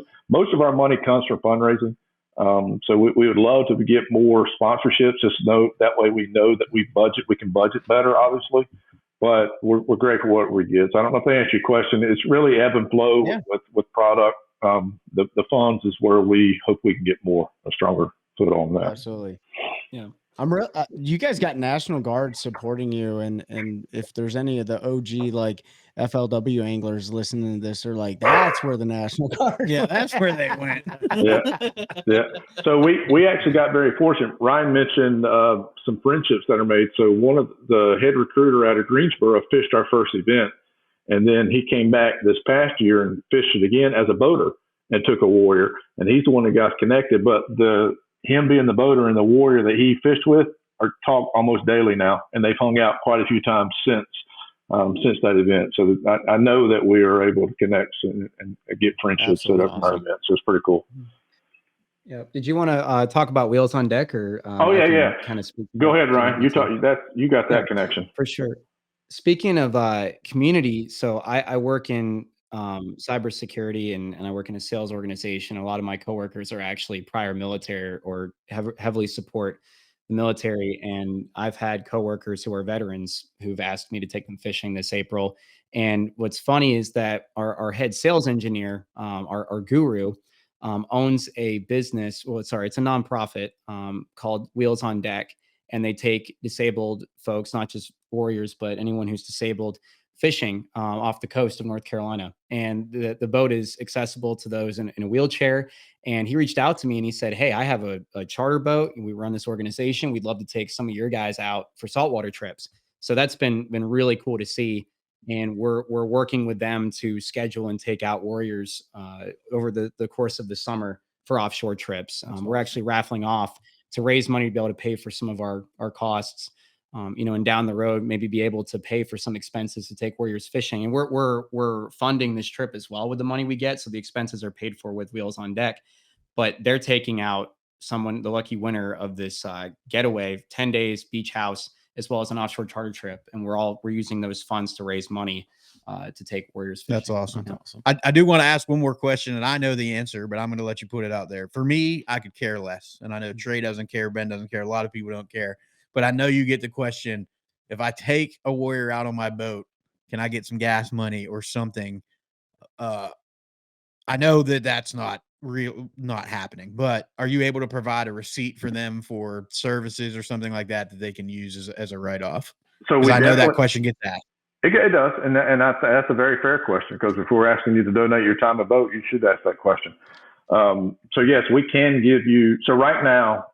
of our money comes from fundraising. So we would love to get more sponsorships. Just know that way we know that we can budget better, obviously. But we're grateful for what we get. So I don't know if I answered your question. It's really ebb and flow with product. The funds is where we hope we can get a stronger foot on that. Absolutely. Yeah. You guys got National Guard supporting you, and if there's any of the OG like FLW anglers listening to this, are like, that's where the National Guard. Yeah, that's where they went. Yeah. So we actually got very fortunate. Ryan mentioned some friendships that are made. So one of the head recruiter out of Greensboro fished our first event, and then he came back this past year and fished it again as a boater and took a warrior, and he's the one that got connected. But him being the boater and the warrior that he fished with are talk almost daily now, and they've hung out quite a few times since that event. So I know that we are able to connect and get friendships set up in our event. So it's pretty cool. Yeah. Did you want to talk about Wheels on Deck, or? Yeah. Kind of speak. Go ahead, Ryan. You got that connection for sure. Speaking of community, so I work in cybersecurity and I work in a sales organization. A lot of my coworkers are actually prior military or heavily support the military. And I've had coworkers who are veterans who've asked me to take them fishing this April. And what's funny is that our head sales engineer, our guru, owns a business. Well, it's a nonprofit called Wheels on Deck. And they take disabled folks, not just warriors, but anyone who's disabled, fishing off the coast of North Carolina. And the boat is accessible to those in a wheelchair. And he reached out to me and he said, hey, I have a charter boat and we run this organization. We'd love to take some of your guys out for saltwater trips. So that's been really cool to see. And we're working with them to schedule and take out warriors over the course of the summer for offshore trips. We're actually raffling off to raise money to be able to pay for some of our costs. And down the road, maybe be able to pay for some expenses to take warriors fishing. And we're funding this trip as well with the money we get. So the expenses are paid for with Wheels on Deck, but they're taking out the lucky winner of this getaway, 10 days beach house, as well as an offshore charter trip. And we're using those funds to raise money to take warriors fishing. That's awesome. I do want to ask one more question, and I know the answer, but I'm going to let you put it out there. For me, I could care less. And I know Trey doesn't care. Ben doesn't care. A lot of people don't care. But I know you get the question, if I take a warrior out on my boat, can I get some gas money or something? I know that that's not happening, but are you able to provide a receipt for them for services or something like that they can use as a write-off? So I know that question gets asked. It does, and that's a very fair question, because if we're asking you to donate your time to boat, you should ask that question. So yes, we can give you. So right now,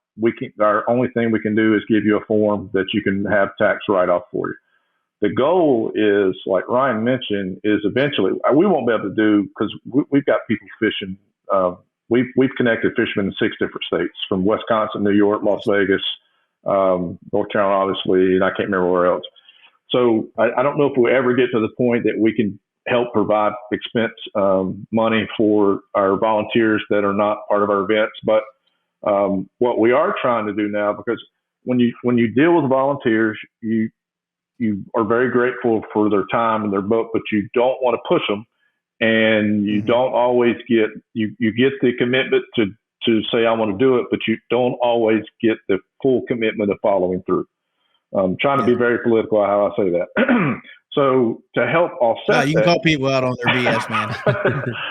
our only thing we can do is give you a form that you can have tax write-off for you. The goal is, like Ryan mentioned, is eventually we won't be able to do, because we've got people fishing. We've connected fishermen in 6 different states, from Wisconsin, New York, Las Vegas, North Carolina, obviously, and I can't remember where else. So I don't know if we'll ever get to the point that we can help provide expense money for our volunteers that are not part of our events. But what we are trying to do now, because when you deal with volunteers, you are very grateful for their time and their book, but you don't want to push them, and you don't always get you get the commitment to say I want to do it, but you don't always get the full commitment of following through. Trying to be very political how I say that. So to help offset, you can call people out on their BS, man.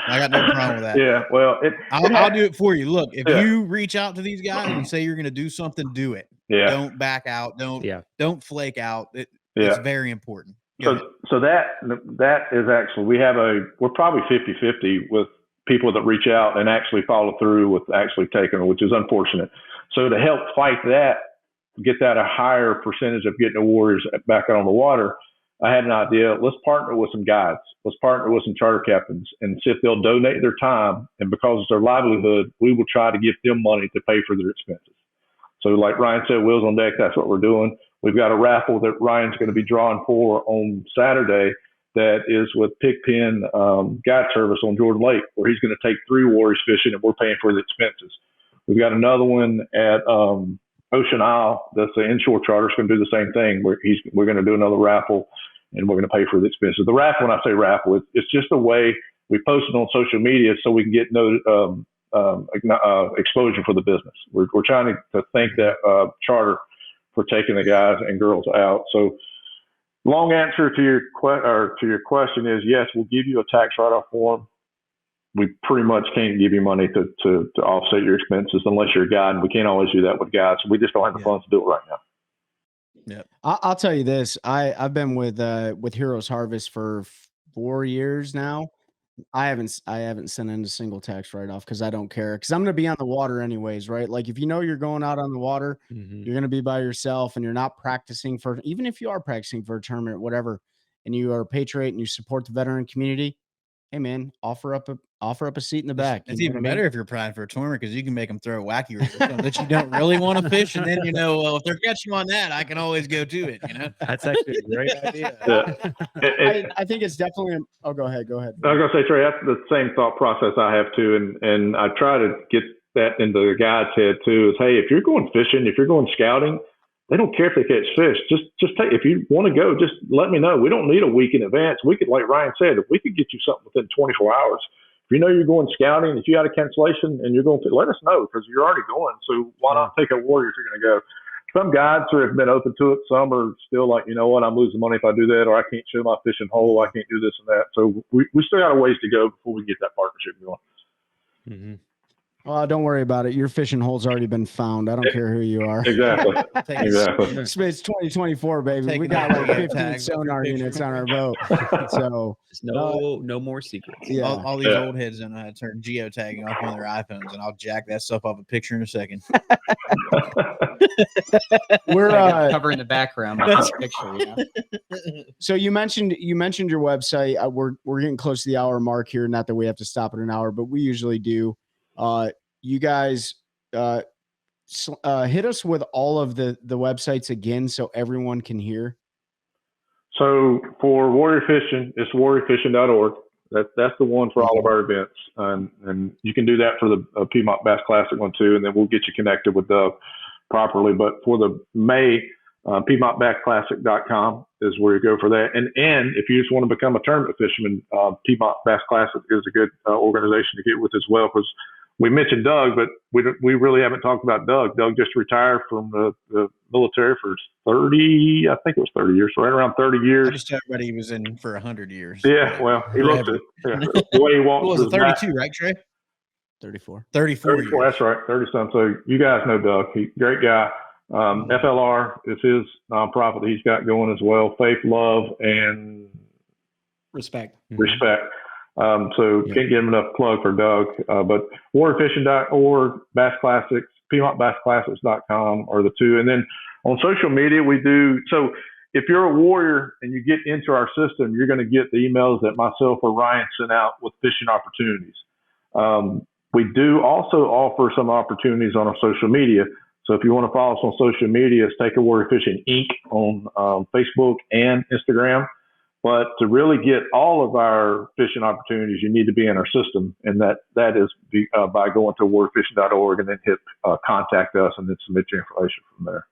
I got no problem with that. Yeah, well, I'll do it for you. Look, if you reach out to these guys and you say you're going to do something, do it. Yeah. Don't back out. Don't flake out. It's very important. So that is actually, we're probably 50-50 with people that reach out and actually follow through with actually taking it, which is unfortunate. So to help fight that, get that a higher percentage of getting the warriors back out on the water, I had an idea. Let's partner with some guides. Let's partner with some charter captains and see if they'll donate their time. And because it's their livelihood, we will try to give them money to pay for their expenses. So like Ryan said, wheels on deck, that's what we're doing. We've got a raffle that Ryan's going to be drawing for on Saturday that is with Pigpen Guide Service on Jordan Lake, where he's going to take 3 warriors fishing and we're paying for the expenses. We've got another one at Ocean Isle. That's the inshore charter. It's going to do the same thing. We're going to do another raffle and we're going to pay for the expenses. The raffle, when I say raffle, it's just a way we post it on social media so we can get exposure for the business. We're trying to thank that charter for taking the guys and girls out. So long answer to your question is yes, we'll give you a tax write-off form. We pretty much can't give you money to offset your expenses unless you're a guide. And we can't always do that with guides. We just don't have the funds to do it right now. Yeah, I'll tell you this. I've been with Heroes Harvest for 4 years now. I haven't sent in a single tax write-off because I don't care, because I'm going to be on the water anyways, right? Like if you know you're going out on the water, you're going to be by yourself and you're not practicing for, even if you are practicing for a tournament, whatever, and you are a patriot and you support the veteran community, hey man, offer up a seat in the back. It's even better if you're applying for a tournament because you can make them throw wacky reels that you don't really want to fish, and then well, if they're catching on that, I can always go to it. That's actually a great idea. I think it's definitely. Go ahead. I was gonna say, Trey, that's the same thought process I have too, and I try to get that into the guy's head too. Is hey, if you're going fishing, if you're going scouting, they don't care if they catch fish. Just take, if you want to go, just let me know. We don't need a week in advance. We could, like Ryan said, if we could get you something within 24 hours. If you know you're going scouting, if you had a cancellation and you're going to, let us know because you're already going. So why not take a warrior if you're going to go? Some guides have been open to it. Some are still like, you know what, I'm losing money if I do that, or I can't show my fishing hole. I can't do this and that. So we still got a ways to go before we get that partnership going. Mm-hmm. Well, don't worry about it. Your fishing hole's already been found. I don't care who you are. Exactly. Exactly. It's 2024, baby. We got like 15 sonar units on our boat. So no more secrets. Yeah. All these old heads don't know how to turn geotagging off on their iPhones, and I'll jack that stuff off a picture in a second. We're covering the background with this picture. So you mentioned your website. We're getting close to the hour mark here. Not that we have to stop at an hour, but we usually do. You guys hit us with all of the websites again so everyone can hear. So for warrior fishing, it's warriorfishing.org. That's the one for all of our events. And you can do that for the Piedmont Bass Classic one too, and then we'll get you connected with Doug properly. But for the May, PiedmontBassClassic.com is where you go for that. And if you just want to become a tournament fisherman, Piedmont Bass Classic is a good organization to get with as well, because we mentioned Doug, but we really haven't talked about Doug. Doug just retired from the military for 30, I think it was 30 years, so right around 30 years. I just told everybody he was in for 100 years. Yeah, well, he looked at the way he walked. What was it, 32, right, Trey? 34. 34 years. That's right, 30-something. So you guys know Doug. Great guy. FLR is his nonprofit that he's got going as well. Faith, love, and respect. So can't give him enough plug for Doug. But warriorfishing.org, Bass Classics, PiedmontBassClassics.com are the two. And then on social media, we do. So if you're a warrior and you get into our system, you're going to get the emails that myself or Ryan sent out with fishing opportunities. We do also offer some opportunities on our social media. So if you want to follow us on social media, it's Take a Warrior Fishing Inc. on Facebook and Instagram. But to really get all of our fishing opportunities, you need to be in our system, and that is by going to warriorfishing.org and then hit contact us, and then submit your information from there.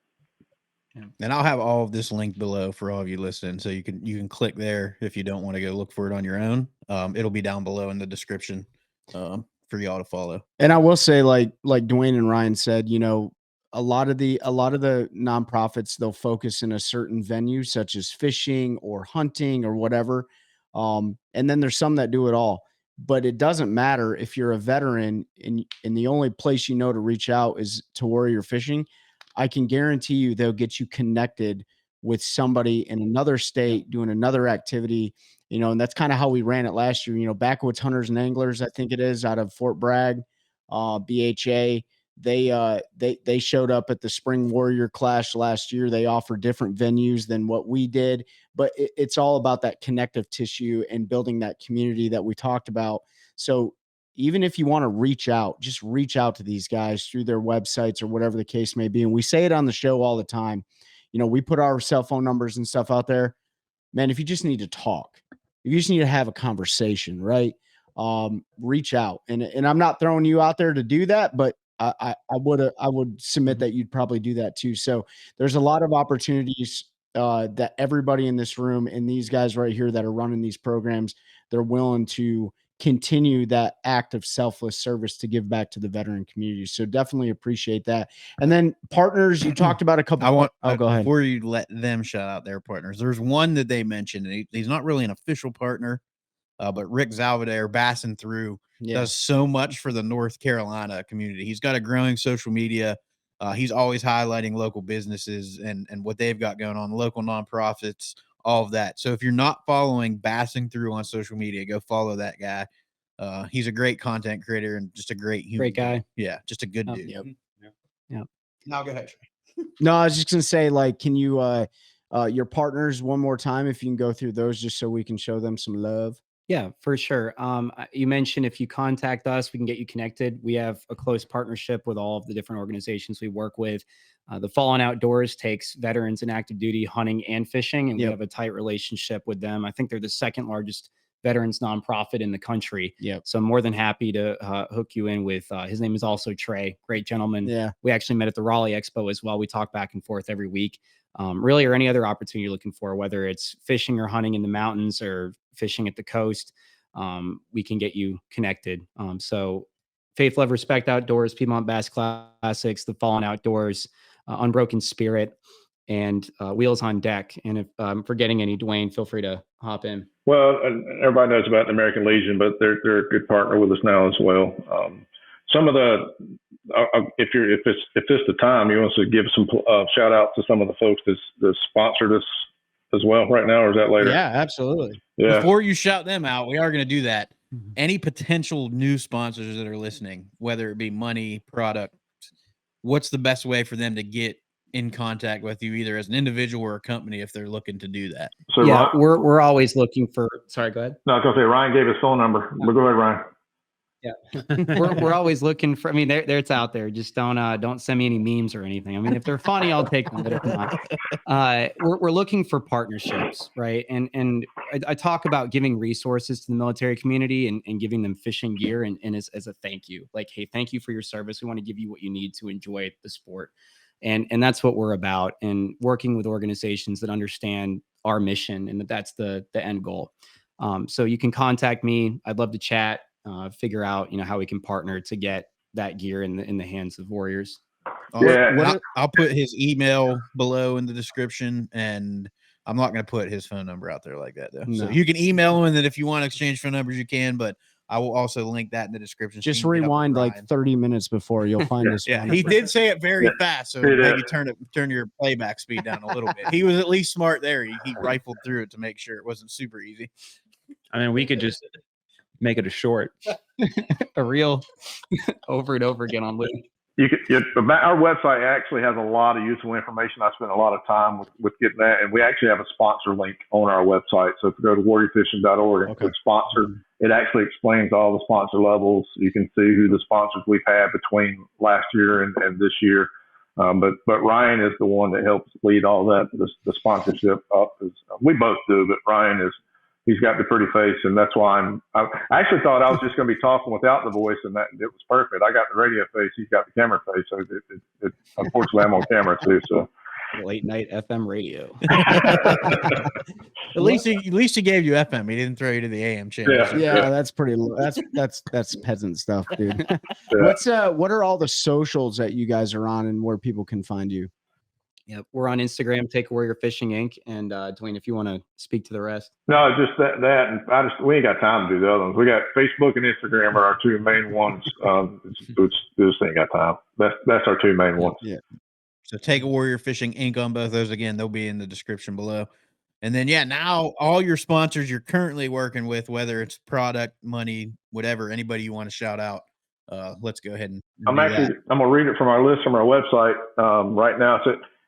And I'll have all of this linked below for all of you listening, so you can click there if you don't want to go look for it on your own. It'll be down below in the description for y'all to follow. And I will say, like Dwayne and Ryan said, you know, a lot of the nonprofits, they'll focus in a certain venue, such as fishing or hunting or whatever. And then there's some that do it all. But it doesn't matter if you're a veteran and the only place you know to reach out is to Warrior Fishing. I can guarantee you they'll get you connected with somebody in another state doing another activity, you know, and that's kind of how we ran it last year. You know, Backwoods Hunters and Anglers, I think it is, out of Fort Bragg, BHA. They showed up at the Spring Warrior Clash last year. They offer different venues than what we did, but it's all about that connective tissue and building that community that we talked about. So even if you want to reach out, just reach out to these guys through their websites or whatever the case may be. And we say it on the show all the time. You know, we put our cell phone numbers and stuff out there. Man, if you just need to talk, if you just need to have a conversation, right? Reach out. And I'm not throwing you out there to do that, but I would submit that you'd probably do that too. So there's a lot of opportunities that everybody in this room and these guys right here that are running these programs, they're willing to continue that act of selfless service to give back to the veteran community. So definitely appreciate that. And then partners, you talked about a couple. Go ahead. Before you let them shout out their partners, there's one that they mentioned, and he's not really an official partner, but Rick Zalvadare, Bassin Through, does so much for the North Carolina community. He's got a growing social media. He's always highlighting local businesses and what they've got going on, local nonprofits, all of that. So if you're not following Bassin Through on social media, go follow that guy. He's a great content creator and just a great human. Great guy. Yeah, just a good dude. Yep. Now go ahead, Trey. No, I was just gonna say, like, can you your partners one more time, if you can go through those just so we can show them some love? Yeah, for sure. You mentioned if you contact us, we can get you connected. We have a close partnership with all of the different organizations we work with. The Fallen Outdoors takes veterans in active duty hunting and fishing, and we have a tight relationship with them. I think they're the second largest veterans nonprofit in the country. So I'm more than happy to hook you in with, his name is also Trey, great gentleman. Yeah. We actually met at the Raleigh Expo as well. We talk back and forth every week. Really, or any other opportunity you're looking for, whether it's fishing or hunting in the mountains or fishing at the coast, we can get you connected. So Faith, Love, Respect Outdoors, Piedmont Bass Classics, The Fallen Outdoors, Unbroken Spirit, and Wheels on Deck. And if I'm forgetting any, Dwayne, feel free to hop in. Well, everybody knows about the American Legion, but they're a good partner with us now as well. Some of the, if it's the time, you want to give some shout out to some of the folks that sponsored us as well right now, or is that later? Yeah, absolutely. Yeah. Before you shout them out, we are going to do that. Any potential new sponsors that are listening, whether it be money, product, what's the best way for them to get in contact with you, either as an individual or a company, if they're looking to do that? So Yeah, Ryan, we're always looking for. Sorry, go ahead. no, I was gonna say Ryan gave his phone number. But go ahead, Ryan. Yeah, we're always looking for. I mean, there it's out there. Just don't send me any memes or anything. I mean, if they're funny, I'll take them. But if not, we're looking for partnerships, right? And I talk about giving resources to the military community and giving them fishing gear and as a thank you. Like, hey, thank you for your service. We want to give you what you need to enjoy the sport, and that's what we're about. And working with organizations that understand our mission and that's the end goal. So you can contact me. I'd love to chat. Figure out, how we can partner to get that gear in the hands of warriors. Yeah. I'll put his email below in the description, and I'm not going to put his phone number out there like that, though. No. So you can email him, and then if you want to exchange phone numbers, you can, but I will also link that in the description. Just so rewind like 30 minutes before, you'll find this. Yeah, he did say it very fast, so maybe turn your playback speed down a little bit. He was at least smart there. He rifled through it to make sure it wasn't super easy. I mean, we could just make it a short. A reel over and over again on loop. Our website actually has a lot of useful information. I spent a lot of time with getting that, and we actually have a sponsor link on our website. So if you go to warriorfishing.org and click sponsor, it actually explains all the sponsor levels. You can see who the sponsors we've had between last year and this year. But Ryan is the one that helps lead all that, the sponsorship up. We both do, but Ryan he's got the pretty face, and that's why I actually thought I was just going to be talking without the voice, and that it was perfect. I got the radio face, he's got the camera face, so unfortunately I'm on camera too. So late night FM radio. At least he gave you FM. He didn't throw you to the AM channel. Yeah, that's pretty low. That's peasant stuff, dude. What are all the socials that you guys are on and where people can find you? Yep, we're on Instagram, Take a Warrior Fishing Inc. And Dwayne, if you want to speak to the rest. No, just that, and we ain't got time to do the other ones. We got Facebook and Instagram are our two main ones. Just ain't got time. That's our two main ones. Yeah. So Take a Warrior Fishing Inc. on both those. Again, they'll be in the description below. And then, now all your sponsors you're currently working with, whether it's product, money, whatever, anybody you want to shout out, let's go ahead and I'm going to read it from our list from our website right now.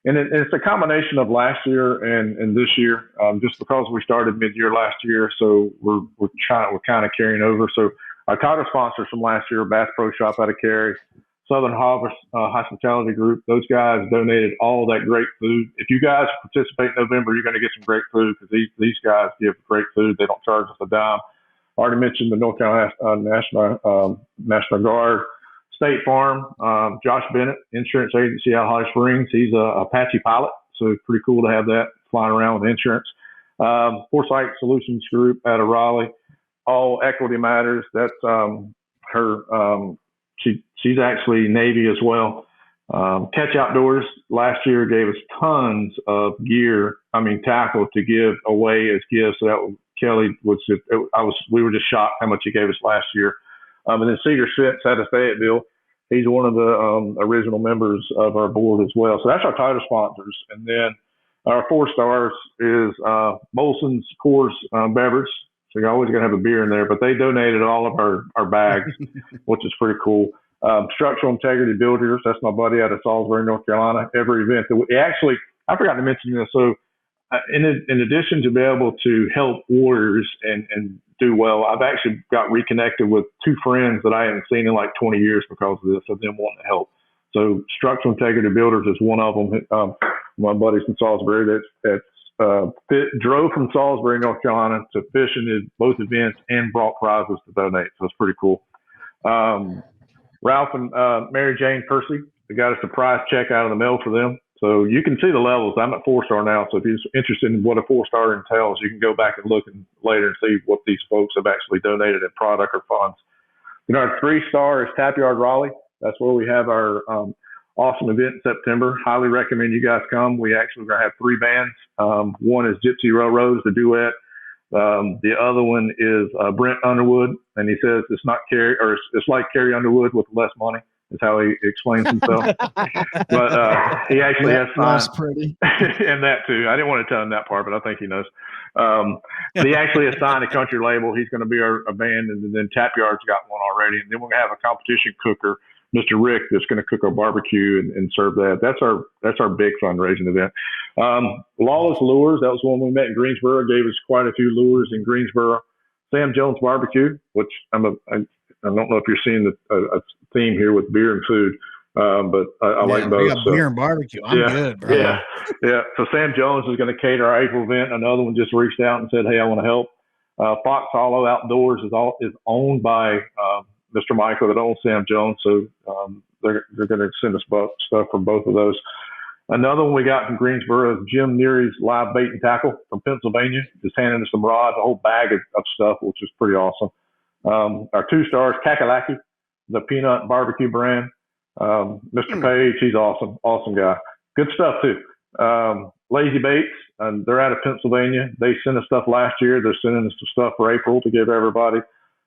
It's a combination of last year and this year, just because we started mid-year last year. So we're kind of carrying over. So our title sponsors from last year, Bass Pro Shop out of Cary, Southern Harvest Hospitality Group. Those guys donated all that great food. If you guys participate in November, you're going to get some great food because these guys give great food. They don't charge us a dime. I already mentioned the North Carolina National Guard, State Farm, Josh Bennett, insurance agency out of Holly Springs. He's a Apache pilot, so it's pretty cool to have that flying around with insurance. Foresight Solutions Group out of Raleigh, All Equity Matters. That's her. She's actually Navy as well. Catch Outdoors last year gave us tons of tackle to give away as gifts. So Kelly we were just shocked how much he gave us last year. And then Cedar Fence out of Fayetteville. He's one of the original members of our board as well. So that's our title sponsors. And then our 4 stars is Molson's Coors Beverage. So you're always going to have a beer in there, but they donated all of our bags, which is pretty cool. Structural Integrity Builders, that's my buddy out of Salisbury, North Carolina. Every event that I forgot to mention this. So in addition to be able to help warriors and do well, I've actually got reconnected with 2 friends that I haven't seen in like 20 years because of this, of them wanting to help. So Structural Integrity Builders is one of them. My buddies from Salisbury drove from Salisbury, North Carolina to fish in both events and brought prizes to donate. So it's pretty cool. Ralph and Mary Jane Percy, they got a surprise check out of the mail for them. So you can see the levels. I'm at 4-star now. So if you're interested in what a 4-star entails, you can go back and look later and see what these folks have actually donated in product or funds. Our 3-star is Tap Yard Raleigh. That's where we have our awesome event in September. Highly recommend you guys come. We actually are going to have 3 bands. One is Gypsy Railroads, the duet. The other one is Brent Underwood, and he says it's like Carrie Underwood with less money. Is how he explains himself. But he actually has signed pretty. and that too. I didn't want to tell him that part, but I think he knows. But he actually has signed a country label. He's going to be our band, and then Tap Yard's got one already. And then we're going to have a competition cooker, Mr. Rick, that's going to cook our barbecue and serve that. That's our big fundraising event. Lawless Lures, that was one we met in Greensboro. Gave us quite a few lures in Greensboro. Sam Jones Barbecue, which I don't know if you're seeing a theme here with beer and food, but I like both. We got beer and barbecue. I'm good, bro. Yeah. So Sam Jones is going to cater our April event. Another one just reached out and said, "Hey, I want to help." Fox Hollow Outdoors is owned by Mr. Michael that owns Sam Jones, so they're going to send us stuff from both of those. Another one we got from Greensboro is Jim Neary's Live Bait and Tackle from Pennsylvania. Just handing us some rods, a whole bag of stuff, which is pretty awesome. Our 2 stars, Kakalaki, the peanut barbecue brand. Mr. Page, he's awesome guy. Good stuff too. Lazy Baits, and they're out of Pennsylvania. They sent us stuff last year. They're sending us some stuff for April to give everybody.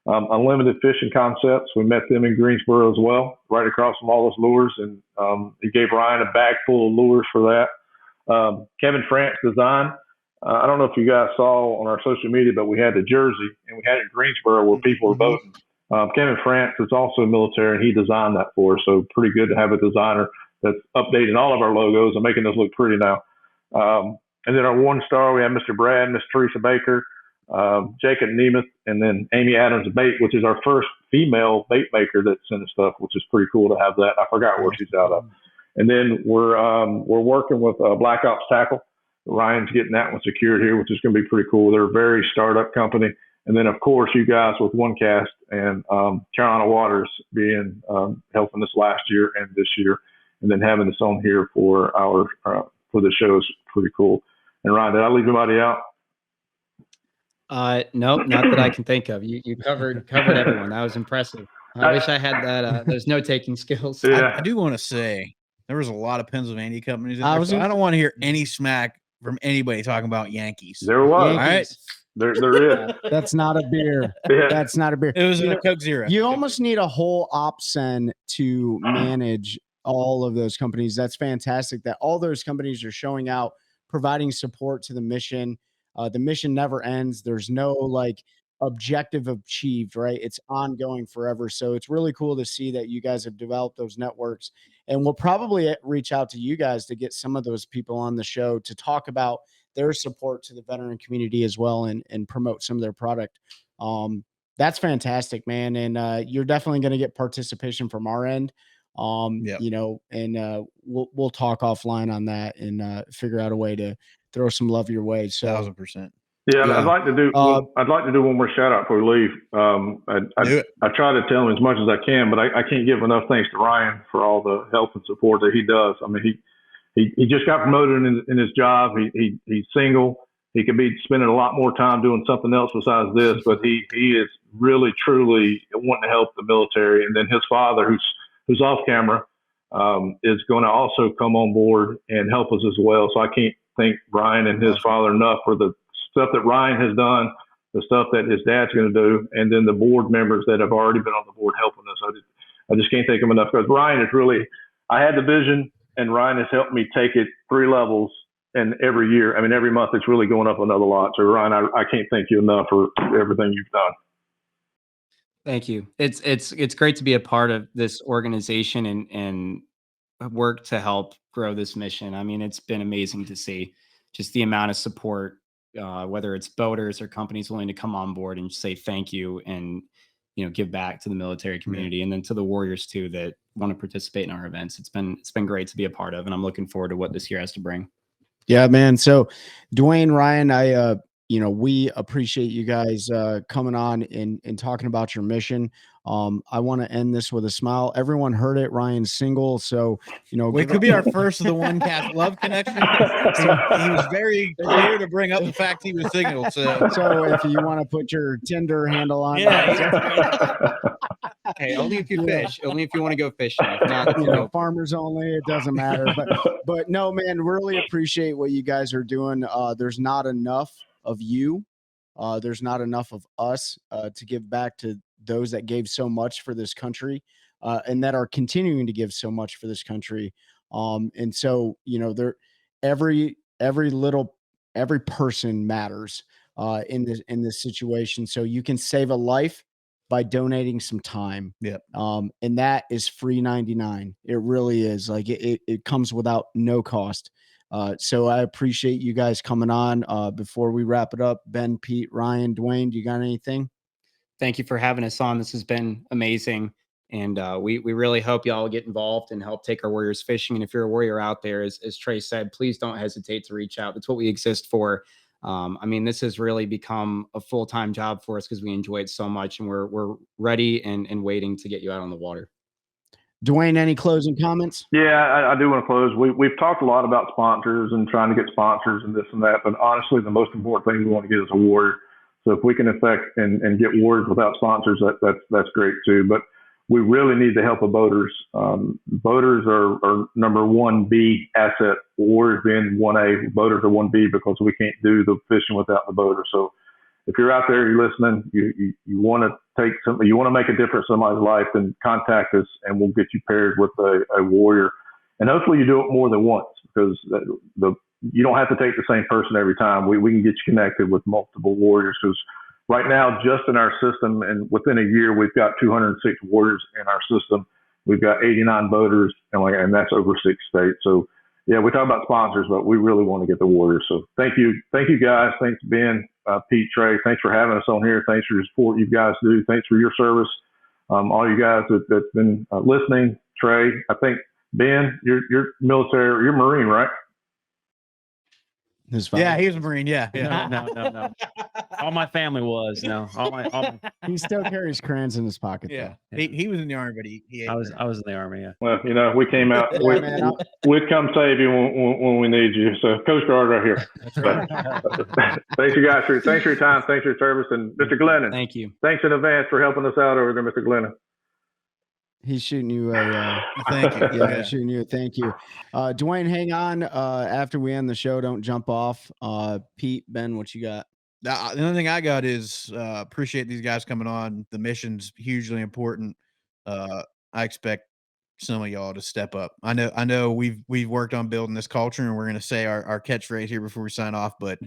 Unlimited Fishing Concepts, we met them in Greensboro as well, right across from all those lures, and he gave Ryan a bag full of lures for that. Kevin France Design. I don't know if you guys saw on our social media, but we had the jersey, and we had it in Greensboro where people were voting. Kevin France is also military, and he designed that for us, so pretty good to have a designer that's updating all of our logos and making us look pretty now. And then our 1-star, we have Mr. Brad, Miss Teresa Baker, Jacob Nemeth, and then Amy Adams Bait, which is our first female bait maker that sent us stuff, which is pretty cool to have that. I forgot where she's out of. And then we're working with Black Ops Tackle. Ryan's getting that one secured here, which is going to be pretty cool. They're a very startup company. And then, of course, you guys with OneCast and Carolina Waters being helping us last year and this year, and then having us on here for the show is pretty cool. And Ryan, did I leave anybody out? Nope, not that I can think of. You covered everyone. That was impressive. I wish I had that those note-taking skills. Yeah. I do want to say there was a lot of Pennsylvania companies in I there, was so gonna- I don't want to hear any smack from anybody talking about Yankees. There was. All right. There is. That's not a beer. Yeah. That's not a beer. It was You a know, Coke Zero. You almost need a whole OpSen to manage all of those companies. That's fantastic that all those companies are showing out, providing support to the mission. The mission never ends. There's no like objective achieved, right? It's ongoing forever. So it's really cool to see that you guys have developed those networks. And we'll probably reach out to you guys to get some of those people on the show to talk about their support to the veteran community as well and promote some of their product. That's fantastic, man. And you're definitely going to get participation from our end. Yep. You know, and we'll talk offline on that and figure out a way to throw some love your way. So 1,000%. Yeah, Yeah. I'd like to do. I'd like to do one more shout out before we leave. Do it. I try to tell him as much as I can, but I can't give enough thanks to Ryan for all the help and support that he does. I mean, he just got promoted in his job. He's single. He could be spending a lot more time doing something else besides this, but he is really truly wanting to help the military. And then his father, who's off camera, is going to also come on board and help us as well. So I can't thank Ryan and his father enough for the stuff that Ryan has done, the stuff that his dad's going to do, and then the board members that have already been on the board helping us. I just can't thank him enough because Ryan is really, I had the vision and Ryan has helped me take it 3 levels. And every year, I mean, every month it's really going up another lot. So Ryan, I can't thank you enough for everything you've done. Thank you. It's great to be a part of this organization and work to help grow this mission. I mean, it's been amazing to see just the amount of support, whether it's boaters or companies willing to come on board and say thank you and, you know, give back to the military community and then to the warriors too that want to participate in our events. It's been great to be a part of, and I'm looking forward to what this year has to bring. yeah, man. So Dwayne, Ryan, we appreciate you guys coming on and talking about your mission. I want to end this with a smile. Everyone heard it. Ryan's single, so It could be our first of the OneCast love connection. He was very clear to bring up the fact he was single. So if you want to put your Tinder handle on, Hey, only if you fish. Only if you want to go fishing. If not, farmers only. It doesn't matter. But no, man, really appreciate what you guys are doing. There's not enough of you. There's not enough of us to give back to those that gave so much for this country and that are continuing to give so much for this country. And so, every person matters in this situation. So you can save a life by donating some time. Yep. And that is free 99. It really is. Like it comes without no cost. So I appreciate you guys coming on. Before we wrap it up, Ben, Pete, Ryan, Dwayne, do you got anything? thank you for having us on. This has been amazing. And we really hope y'all get involved and help take our warriors fishing. And if you're a warrior out there, as Trey said, please don't hesitate to reach out. That's what we exist for. I mean, this has really become a full-time job for us because we enjoy it so much, and we're ready and waiting to get you out on the water. Dwayne, any closing comments? Yeah, I do want to close. We've talked a lot about sponsors and trying to get sponsors and this and that, but honestly, the most important thing we want to get is a warrior. So if we can affect and get warriors without sponsors, that's great too. But we really need the help of boaters. Boaters are number 1B asset. Warriors being 1A, boaters are 1B because we can't do the fishing without the boater. So if you're out there, you're listening, you want to take something, you want to make a difference in somebody's life, then contact us and we'll get you paired with a warrior. And hopefully you do it more than once, because you don't have to take the same person every time. We can get you connected with multiple warriors, because right now, just in our system, and within a year, we've got 206 warriors in our system. We've got 89 boaters, and that's over 6 states. So, yeah, we talk about sponsors, but we really want to get the warriors. So, thank you guys. Thanks, Ben, Pete, Trey. Thanks for having us on here. Thanks for your support you guys do. Thanks for your service. All you guys that's been listening. Trey, I think Ben, you're military, you're Marine, right? His father. Yeah, he was a Marine. Yeah. Yeah. No. All my family was. No, all my He still carries crayons in his pocket. Yeah. Though. He was in the Army, but he ate I was them. in the Army. Yeah. Well, we came out. Yeah, man, We'd come save you when we need you. So Coast Guard right here. That's right. Thanks you guys thanks for your time. Thanks for your service. And Mr. Glennon, Thank you. thanks in advance for helping us out over there, Mr. Glennon. He's shooting you a Thank you. yeah, shooting you a thank you. Dwayne, hang on. After we end the show, don't jump off. Pete, Ben, what you got? The only thing I got is appreciate these guys coming on. The mission's hugely important. I expect some of y'all to step up. I know we've worked on building this culture, and we're going to say our catchphrase here before we sign off. But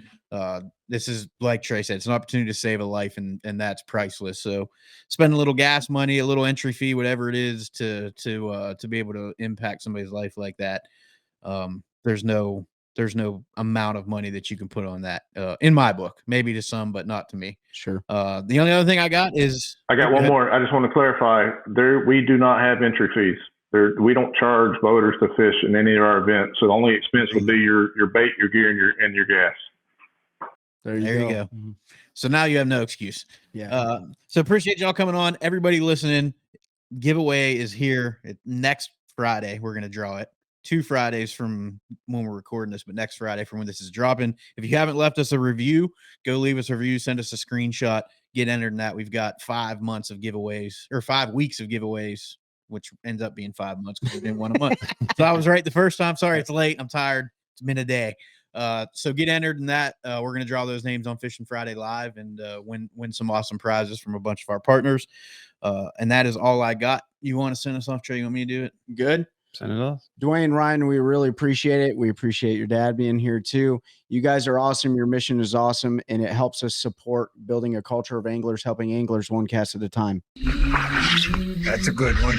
this is, like Trey said, it's an opportunity to save a life, and that's priceless. So spend a little gas money, a little entry fee, whatever it is, to be able to impact somebody's life like that. There's no amount of money that you can put on that in my book. Maybe to some, but not to me. Sure. The only other thing I got is I got one more. I just want to clarify. We do not have entry fees. We don't charge boaters to fish in any of our events. So the only expense will be your bait, your gear, and your gas. There you go. Mm-hmm. So now you have no excuse. Yeah. So appreciate y'all coming on. Everybody listening. Giveaway is here. Next Friday, we're going to draw it. 2 Fridays from when we're recording this, but next Friday from when this is dropping. If you haven't left us a review, go leave us a review, send us a screenshot, get entered in that. We've got 5 months of giveaways, or 5 weeks of giveaways, which ends up being 5 months because we didn't want a month. So I was right the first time. Sorry, it's late. I'm tired. It's been a day. So get entered in that. We're going to draw those names on Fishing Friday Live and win some awesome prizes from a bunch of our partners. And that is all I got. You want to send us off, Trey? You want me to do it? Good. Send it off. Dwayne, Ryan, we really appreciate it. We appreciate your dad being here too. You guys are awesome. Your mission is awesome, and it helps us support building a culture of anglers, helping anglers one cast at a time. That's a good one.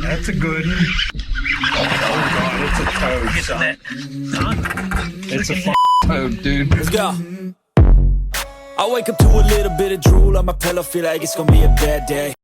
That's a good one. Oh, God, it's a toad, son. It's a toad, dude. Let's go. I wake up to a little bit of drool on my pillow, feel like it's gonna be a bad day.